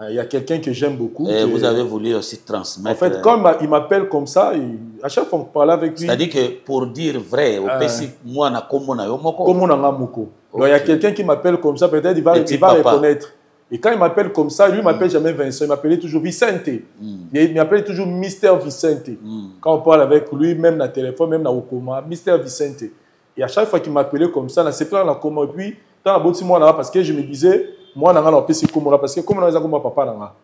Il y a quelqu'un que j'aime beaucoup. Et vous avez voulu aussi transmettre. En fait, comme il m'appelle comme ça, à chaque fois qu'on parle avec lui. C'est-à-dire que pour dire vrai, au PC, moi, je suis Moko. Donc il y a quelqu'un qui m'appelle comme ça, peut-être il va reconnaître. Et quand il m'appelle comme ça, lui, il ne m'appelle jamais Vincent, il m'appelait toujours Vicente. Il m'appelait toujours Mister Vicente. Quand on parle avec lui, même dans le téléphone, même dans le coma, Mister Vicente. Et à chaque fois qu'il m'appelait comme ça, c'est pas dans le coma. Et puis, dans la boutique, moi, parce que je me disais, moi, je suis comme parce que comme on a comme papa.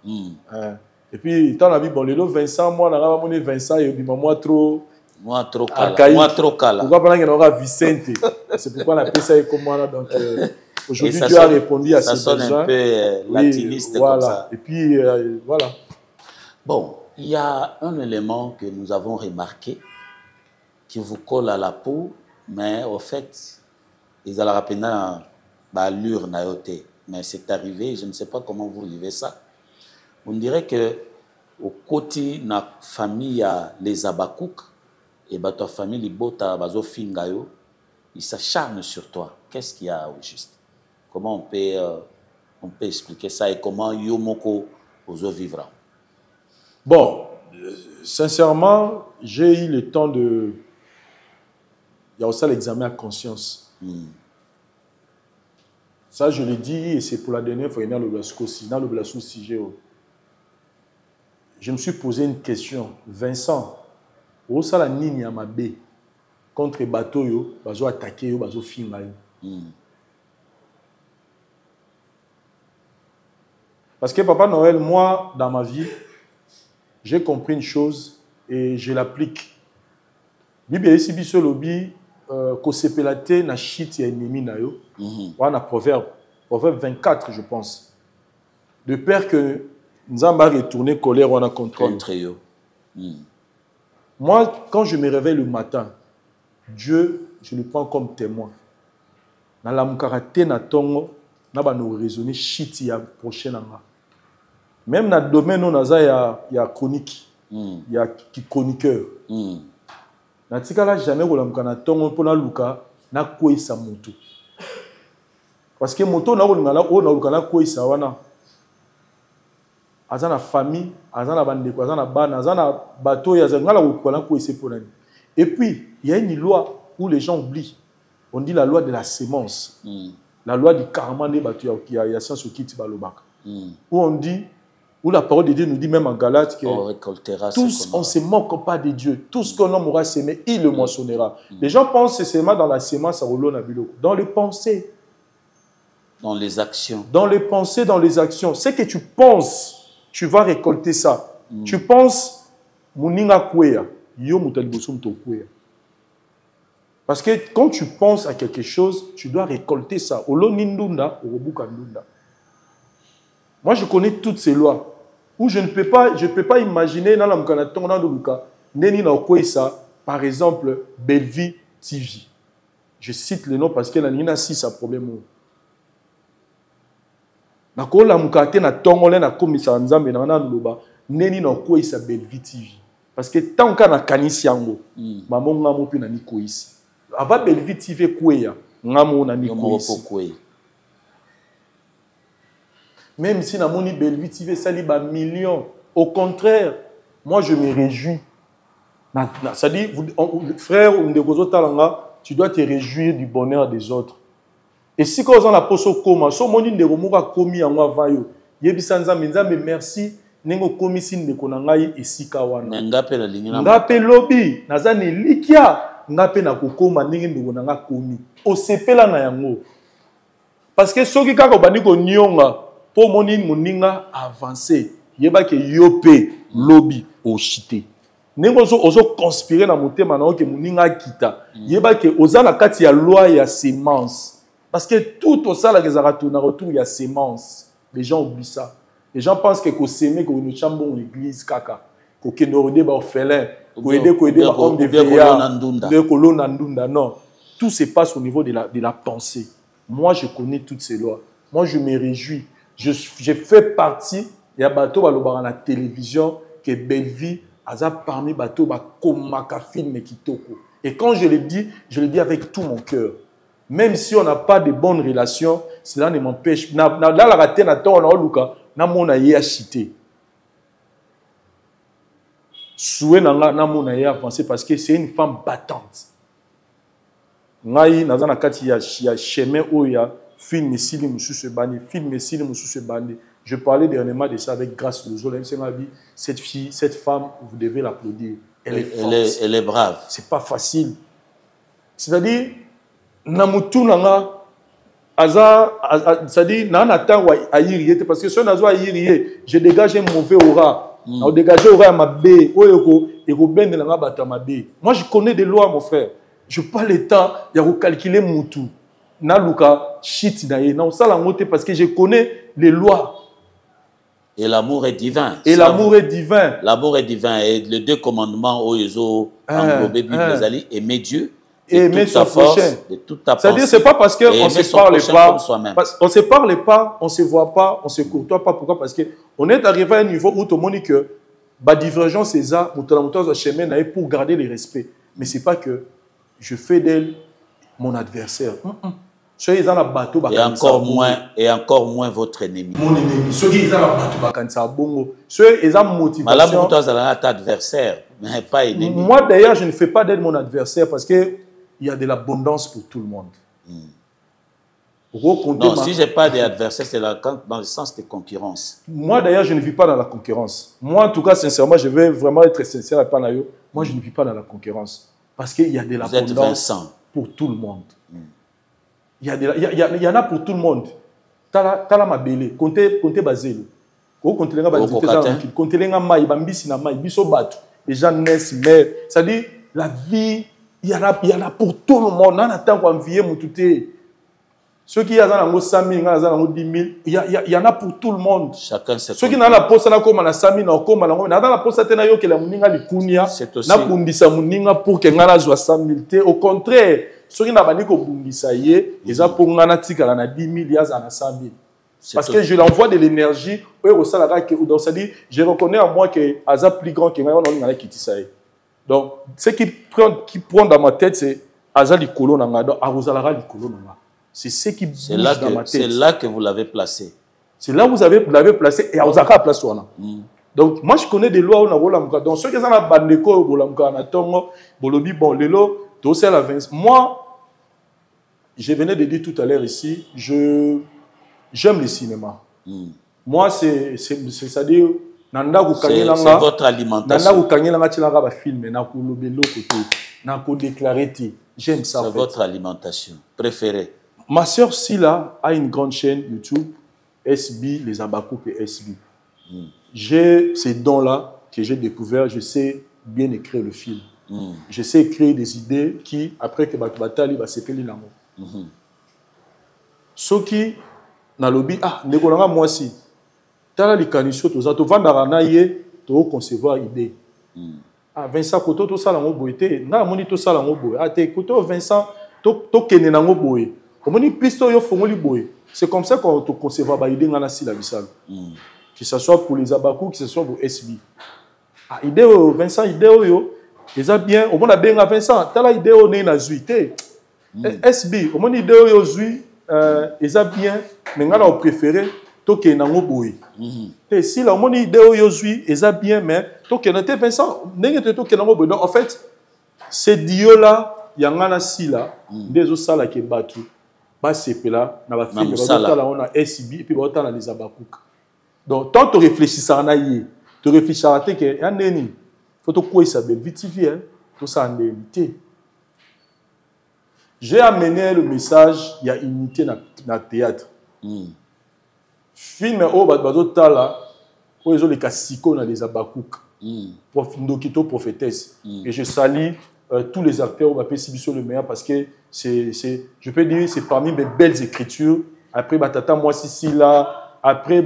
Et puis, dans la vie, bon, Vincent, moi, je suis Vincent, et moi, trop. Moi, trop calme. Pourquoi pas on aura Vicente? C'est pourquoi on appelle ça comme moi. Donc, aujourd'hui, Dieu a répondu à ses besoins. Ça sonne un peu latiniste comme ça. Et puis, voilà. Bon, il y a un élément que nous avons remarqué qui vous colle à la peau, mais au fait, ils ont la rapide l'allure naïoté. Mais c'est arrivé, je ne sais pas comment vous vivez ça. On dirait que au côté de la famille, les Abakouk, et ta famille, les Bota, Bazo Fingayo, ils s'acharnent sur toi. Qu'est-ce qu'il y a au juste? Comment on peut expliquer ça et comment Yomoko oso vivra? Bon, sincèrement, j'ai eu le temps de... Il y a aussi l'examen à conscience. Ça, je l'ai dit, et c'est pour la dernière fois, dans le Blasco Sigéo. Je me suis posé une question. Vincent, où ça la ligne à ma baie contre bateau, yo, bazo attaqué, yo, bazo finga yo. Parce que Papa Noël, moi, dans ma vie, j'ai compris une chose et je l'applique. Bible ici biso lobi ko sepelate na shit ya ennemi na yo. On a proverbe 24 je pense. De peur que nous allons retourner colère on a contre eux. Moi quand je me réveille le matin, Dieu, je le prends comme témoin. Dans la mukaraté na tongo na ba no raisonner shit ya prochain anga. Même dans le domaine où il y a chronique, il y a qui chroniqueur. Na tikala jamais rolamkana tongo pona luka na koisa moto. Parce que moto na rolingala o na luka na koisa wana. Azana famille, azana bandeko, azana bana, azana bateau, azana ngala koisa pona. Et puis, il y a une loi où les gens oublient. On dit la loi de la sémence. La loi du karma des bateaux, il y a sens au kiti balobaka. Où on dit où la parole de Dieu nous dit même en Galates que on récoltera tous, on ne se moque pas de Dieu. Tout ce qu'un homme aura sémé, il le moissonnera. Les gens pensent que c'est seulement dans la sémence à rouleau na biloko. Dans les pensées. Dans les actions. Dans les pensées, dans les actions. Ce que tu penses, tu vas récolter ça. Tu penses, Mouninga Kouya, Yo Moutalibosum to Kouya. Parce que quand tu penses à quelque chose, tu dois récolter ça. Olo Nindunda, Orobuka Ndunda. Moi, je connais toutes ces lois. Où je ne peux pas imaginer, dans la Mkanaton, dans le Luka, Neni na Kouya, par exemple, Bellevue TV. Je cite le nom parce que la Nina si ça problème. Na kola mukate na tongole na komisa nzambe na naloba neni na Kouya Bellevue TV. Parce que tant qu'on a kanisi yango, maman ngamo pe na ni koisi. Avant Bellevue TV Kouya, ngamo na ni koisi. Même si na moni Bellevue TV ça li ba millions, au contraire, moi je me réjouis. Ça dit frère ou ndekozo talanga, tu dois te réjouir du bonheur des autres. Et si quand on a poso koma, so moni ndeko moka komi yango avayo, yebisa nzambe nzambe merci. Nengo komisi ndeko na ngai esika wana ngape la lingina ngape lobi nazani likia ngape na kokoma ndenge ndeko na nga komi osepela na yango parce que soki kaka obandi ko nyonga po moni moninga avancer yeba ke yope lobi oshite nengo ozo conspirer na motema na oke moninga kita yeba ke ozana kati ya loi ya sémence parce que tout au sala que ça retourne retour ya sémence. Les gens oublient ça. Les gens pensent que s'aimer que nous chambons l'église kaka, que nous aider les orphelins, que aider les hommes de vieillards, de colonne andunda. Non, tout se passe au niveau de la pensée. Moi, je connais toutes ces lois. Moi, je me réjouis. Je fais partie. Il y a bateau à la télévision que Bellevue a parmi bateau comme un film kitoko. Et quand je le dis avec tout mon cœur. Même si on n'a pas de bonnes relations, cela ne m'empêche. Là, la raté na temps on a luka. Na mona ye achité. Soué na mona ye avancé parce que c'est une femme battante. Ngai nazana kati ya chemin oya film mesili musu se bandi film mesili musu se bandi. Je parlais dernièrement de ça avec Grâce Lozo. Cette fille, cette femme, vous devez l'applaudir. Elle est forte. Elle est brave. C'est pas facile. C'est-à-dire namutu nanga c'est-à-dire, parce que si on a je dégage un mauvais aura. On dégage un aura moi, je connais des lois, mon frère. Je n'ai pas le temps de calculer mon tout. Parce que je connais les lois. Et l'amour est divin. Et l'amour est divin. L'amour est divin. Et les deux commandements, aimer Dieu. Et aimer son prochain. C'est-à-dire, ce n'est pas parce qu'on ne se parle pas, on ne se parle pas, on ne se voit pas, on ne se courtoie pas. Pourquoi? Parce qu'on est arrivé à un niveau où tout le monde dit que la divergence est ça, chemin pour garder le respect. Mais ce n'est pas que je fais d'elle mon adversaire. Et encore moins votre ennemi. Mon ennemi. Ceux qui ont motivation. Adversaire, mais pas ennemi. Moi, d'ailleurs, je ne fais pas d'elle mon adversaire parce que il y a de l'abondance pour tout le monde. Non, si je n'ai pas d'adversaire, c'est dans le sens de concurrence. Moi, d'ailleurs, je ne vis pas dans la concurrence. Moi, en tout cas, sincèrement, je vais vraiment être sincère avec Panayo. Moi, je ne vis pas dans la concurrence. Parce qu'il y a de l'abondance pour tout le monde. Il y en a pour tout le monde. Tala mabele, comptez bazelo. Comptez les gens naissent, mais ça dit, la vie, il y en a pour tout le monde. On attend qu'on vienne moutouté. Ceux qui ont 100 000, 10 000, il y en a pour tout le monde. Chacun sait. Ceux qui n'ont pas posé la comme 100 000, on comme la posé la que la muninga likunia, na bundisa muninga pour que ngana soit 100 000. Au contraire, ceux qui n'ont pas dit que bundisa yé, ils ont pour ngana tika na 10 000, il y a 100 000. Parce que je l'envoie de l'énergie, je reconnais en moi que Aza plus grand que moi, on a quitté ça. Donc, ce qui prend dans ma tête, c'est Aza Likolo Nanga, donc Arosalara Likolo Nanga. C'est ce qui bouge dans ma tête. C'est là que vous l'avez placé. C'est là que vous l'avez placé et Arosalara a placé. Donc, moi, je connais des lois où on a donc, ceux qui ont la bandeko, Bolobi, bon, Lelo, Tossel à 20. Moi, je venais de dire tout à l'heure ici, j'aime le cinéma. Moi, c'est-à-dire, c'est votre alimentation. J'aime ça. C'est votre alimentation préférée. Ma soeur Sila a une grande chaîne YouTube, SB, les Abakouk et SB. J'ai ces dons-là que j'ai découvert. Je sais bien écrire le film. Je sais écrire des idées qui, après que Batali va s'épeler l'amour. Ce qui, dans le lobby, Nekolanga moi aussi. Tala li kanisho to za to vandara na ye to concevoir idée. Vincent Koto to sala ngo boité, na moni to sala ngo boy. Te Koto Vincent to kene na ngo boy. Komoni pisto yo fongoli boy. C'est comme ça qu'on to concevoir ba idée ngana si la bisal. Que ce soit pour les Abakou, que ce soit pour SB. Idée Vincent idée yo, ils a bien, au moins benga Vincent, tala idée o ne na zuité. SB, au moins idée yo zui, ils a bien, mais ngana au préféré toke na ngo boy. Et si la moni idée yo zui, ils a bien, mais toke na te Vincent, n'engete toke na ngo boy. Donc en fait, ces dieux là, yangana si là, des osala ke batu. Ba sepela na ba film ba la on a SB et puis ba otala les Abakouk. Donc tant tu réfléchis à naïe, tu réfléchis à te que ya neni. Faut to quoi ça belle vite hein, tout ça en unité. J'ai amené le message, il y a unité dans théâtre. Film au bazo tala, où ils ont les cassicos dans les Abakouk. Ndokito prophétesse. Et je salue tous les acteurs, on va payer sur le meilleur parce que je peux dire, c'est parmi mes belles écritures. Après, Tata moi si là, après,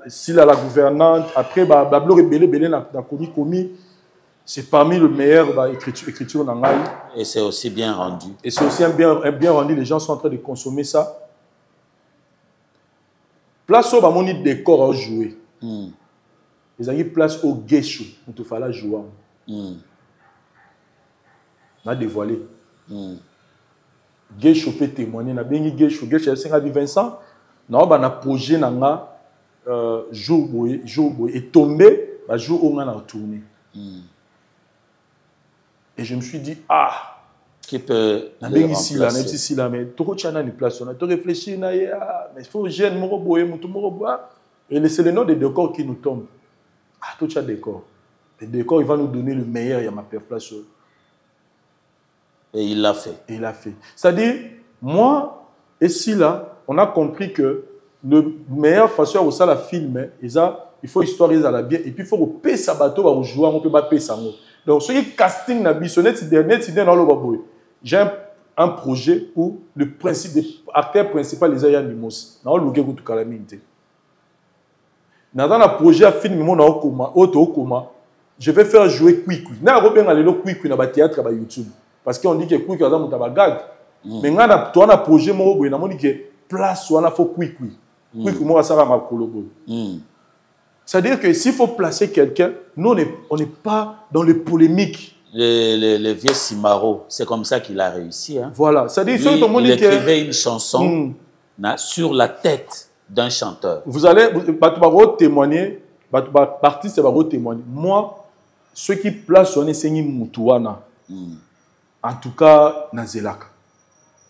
Sila la gouvernante, après, Blablo Rebelle, la Komi, c'est parmi les meilleures écritures dans l'âge. Et c'est aussi bien rendu. Et c'est aussi bien rendu, les gens sont en train de consommer ça. Place au moni décor à jouer. Ils ont place au guéchou, où il fallait jouer. On a dévoilé. Guéchou peut témoigner. On a bien Guéchou. Guéchou, c'est Vincent. On a projet jour et tombé, jour où on a tourné. Et je me suis dit, qui peut ici là, même si là, mais tout le monde place, on a tout réfléchi, mais il faut gêner mon robot et c'est le nom des décors qui nous tombent. Tout le décor. Le décor, il va nous donner le meilleur, il y a ma place. Et il l'a fait. Et il l'a fait. C'est-à-dire, moi, et si là, on a compris que le meilleur façon où ça la film, il faut historiser la bien, et puis il faut payer sa bateau pour jouer, on peut pas payer ça. Donc, ce qui est casting, j'ai un projet où le principe des acteurs principaux, les ayants du mos. Dans un projet à film, je vais faire jouer Quick. Je vais Quick dans le théâtre à YouTube. Parce qu'on dit que Quick est un gag. Mais on a un projet, on dit que place, on a fait Quick. Quick, moi, ça va m'accolorer. C'est-à-dire que s'il faut placer quelqu'un, nous, on n'est pas dans les polémiques. Le vieux Simaro, c'est comme ça qu'il a réussi. Hein. Voilà. C'est-à-dire il écrivait une chanson sur la tête d'un chanteur. Vous allez témoigner, l'artiste va témoigner. Moi, ceux qui placent on est Sengi Moutouana. En tout cas, Nazelaka.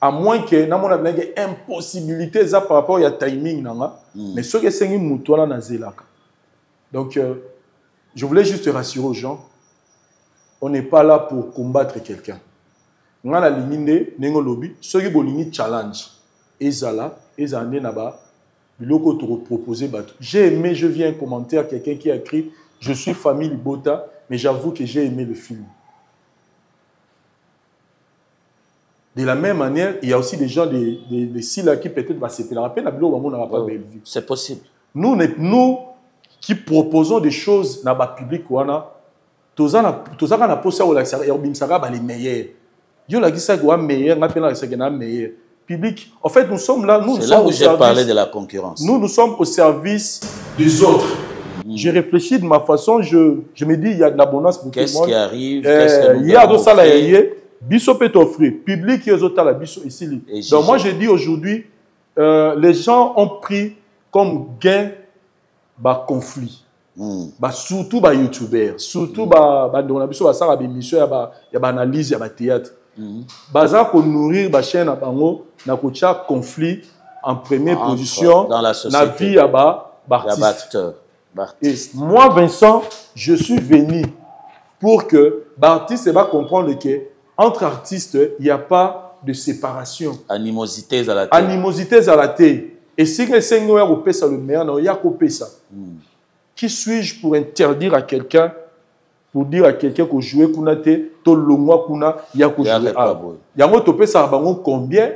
À moins que nous avons une impossibilité par rapport à timing. Mais ceux qui sont Sengi Moutouana, Nazelaka. Donc, je voulais juste rassurer aux gens, on n'est pas là pour combattre quelqu'un. On a la ligne de lobby, ceux qui ont une challenge, ezala, ezane naba, biloko to proposer bateau. J'ai aimé, je viens un commentaire, quelqu'un qui a écrit, je suis famille Bota, mais j'avoue que j'ai aimé le film. De la même manière, il y a aussi des gens des Sila qui peut-être va se faire la peine, c'est possible. Nous qui proposons des choses dans le public, tous les meilleurs. Public. En fait, nous sommes là. C'est là où j'ai parlé de la concurrence. Nous sommes au service des autres. Je réfléchis de ma façon, je me dis, il y a de l'abondance pour tout le monde. Qu'est-ce qui arrive? Il y a de ça là. Bisso peut offrir. Public, il y a ici. Donc moi, je dis aujourd'hui, les gens ont pris comme gain conflit. Surtout les youtubeurs, surtout les analyse, il y a théâtre. Pour nourrir la chaîne, il y a conflit en première position dans la société. La vie, Baptiste. Et moi, Vincent, je suis venu pour que Baptiste va comprendre que entre artistes, il n'y a pas de séparation. Animosité à la terre. Animosité à la terre. Et si quelqu'un a coupé ça le meilleur, il y a coupé ça. Qui suis-je pour interdire à quelqu'un, pour dire à quelqu'un que jouer kunate, to longwa kuna, il y a que jouer. Il y a coupé ça combien?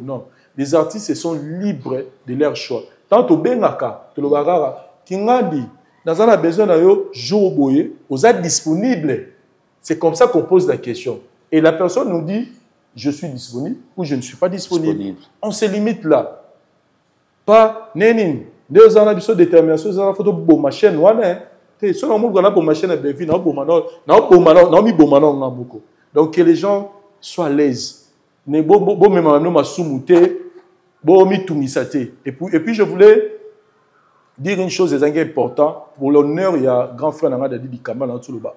Non. Les artistes sont libres de leur choix. Tant au Benaka, to le bagara, Kingandi, dans un besoin d'un jour boye, vous êtes disponible. C'est comme ça qu'on pose la question. Et la personne nous dit, je suis disponible ou je ne suis pas disponible. On se limite là. Pas, nénin, deux ans de détermination, deux ans de photo ma chaîne, donc que les gens soient à l'aise. Et puis je voulais dire une chose importante. Pour l'honneur, il y a grand frère Nanga Dadi Kamal dans tout le bas.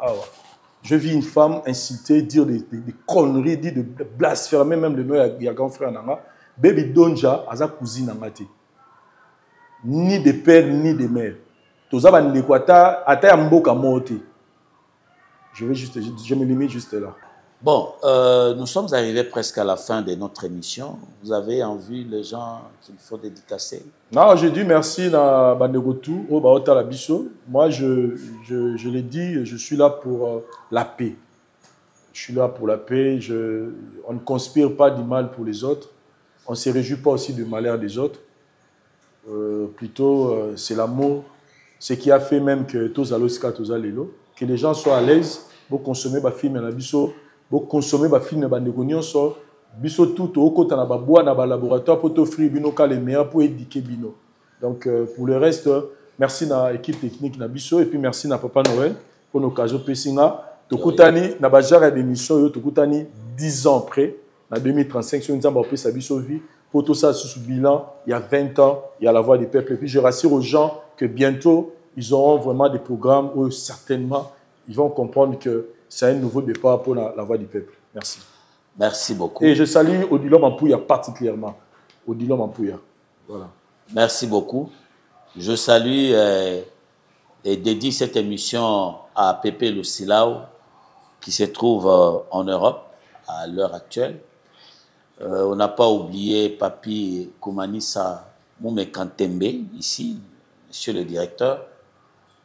Je vis une femme insulter, dire des conneries, dire de blasphémer même le nom il y a grand frère Nanga. Baby Donja, Aza cousine Nangati. Ni de père, ni de mère. Toza Nekwata, Ata Mboka Moti. Je me limite juste là. Bon, nous sommes arrivés presque à la fin de notre émission. Vous avez en vue les gens qu'il faut dédicacer? Non, je dis merci à Bandegotou, au Baota Labiso. Moi, je l'ai dit, je suis là pour la paix. Je suis là pour la paix. On ne conspire pas du mal pour les autres. On ne se réjouit pas aussi du malheur des autres. Plutôt, c'est l'amour. Ce qui a fait même que tous Aloska, tous Alelo, que les gens soient à l'aise pour consommer des films à Bisso, pour consommer des films à Bandegonion, Bisso tout au côté na bois na laboratoire pour t'offrir bino les meilleurs pour éduquer bino. Donc pour le reste, merci à l'équipe technique na Bisso et puis merci à Papa Noël pour l'occasion Pessinga. Tokutani na bajara d'émission yo tokutani 10 ans après, en 2035 sur une zamba après sa Bisso vie. Pour tout ça, sous bilan, il y a 20 ans, il y a la voix du peuple. Et puis je rassure aux gens que bientôt, ils auront vraiment des programmes où certainement, ils vont comprendre que c'est un nouveau départ pour la voix du peuple. Merci. Merci beaucoup. Et je salue Odilon Mampouya particulièrement. Odilon Mampouya. Voilà. Merci beaucoup. Je salue et dédie cette émission à Pépé Lucilao, qui se trouve en Europe à l'heure actuelle. On n'a pas oublié Papi Koumanissa Moumekantembe, ici, monsieur le directeur,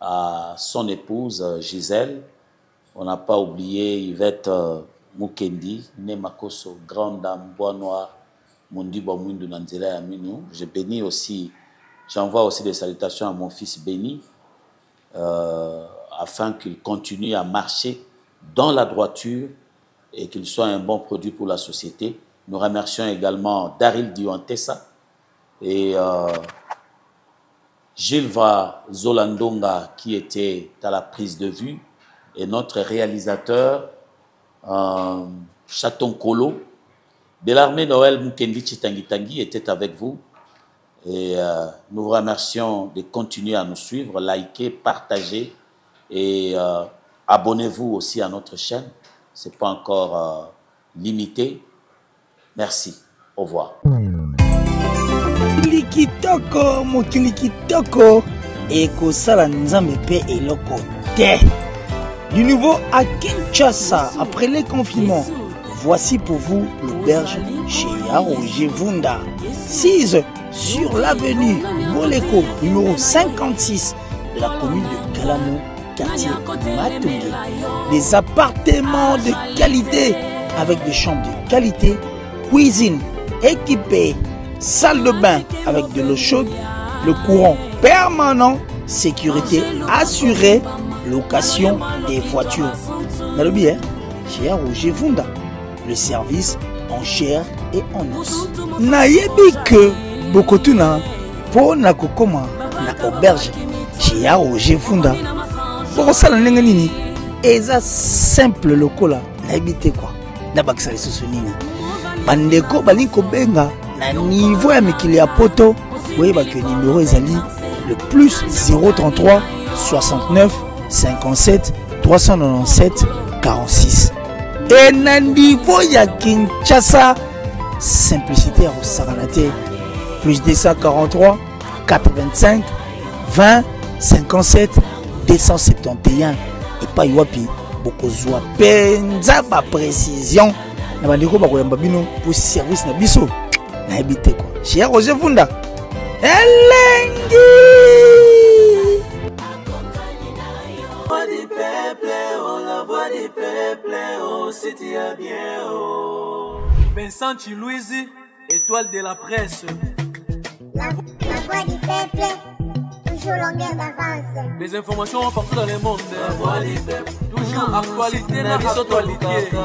à son épouse Gisèle. On n'a pas oublié Yvette Mukendi, Nemakoso, grande dame, bois noir, Mundi Bomundu Nanzela Yaminou. Je bénis aussi, j'envoie aussi des salutations à mon fils Béni, afin qu'il continue à marcher dans la droiture et qu'il soit un bon produit pour la société. Nous remercions également Daryl Diouantessa et Gilva Zolandonga qui était à la prise de vue et notre réalisateur Chaton Kolo de l'armée Noël Mukendi Chitangitangi était avec vous et nous vous remercions de continuer à nous suivre, liker, partager et abonnez-vous aussi à notre chaîne, ce n'est pas encore limité. Merci. Au revoir. Kitoko, mokili kitoko, ekosala nzambe pe eloko te. Du nouveau à Kinshasa, après les confinements, voici pour vous l'auberge chez Roger Vunda. 6 sur l'avenue Boleko, numéro 56 de la commune de Kalamo, quartier Matungé. Des appartements de qualité avec des chambres de qualité, cuisine équipée, salle de bain avec de l'eau chaude, le courant permanent, sécurité assurée, location des voitures. Nalobi, chez Roger Vunda, le service en chair et en os. Nayebi que Bokotuna pour na kokoma na auberge chez Roger Vunda. Pour ça la nini eza simple lokola nayebi te quoi. Na bakisa lisusu nini. Bandeko balinko benga na niveau ya mikili ya poto boyeba que numéro ezali le plus 033 69 57 397 46 et na niveau ya Kinshasa simplicité ya kosakanate plus 243 85 20 57 271 et pas yoapi bokozwa penza ba précision na bandeko bakoyamba bino pour service na biso na ebite ko Cheikh Roger Vunda elengi la voix du peuple, oh, c'était bien, oh. Vincent Chilouizi, étoile de la presse. La voix du peuple, toujours longueur d'avance. Les informations partout dans le monde. La voix du peuple, toujours actualité, la actualité.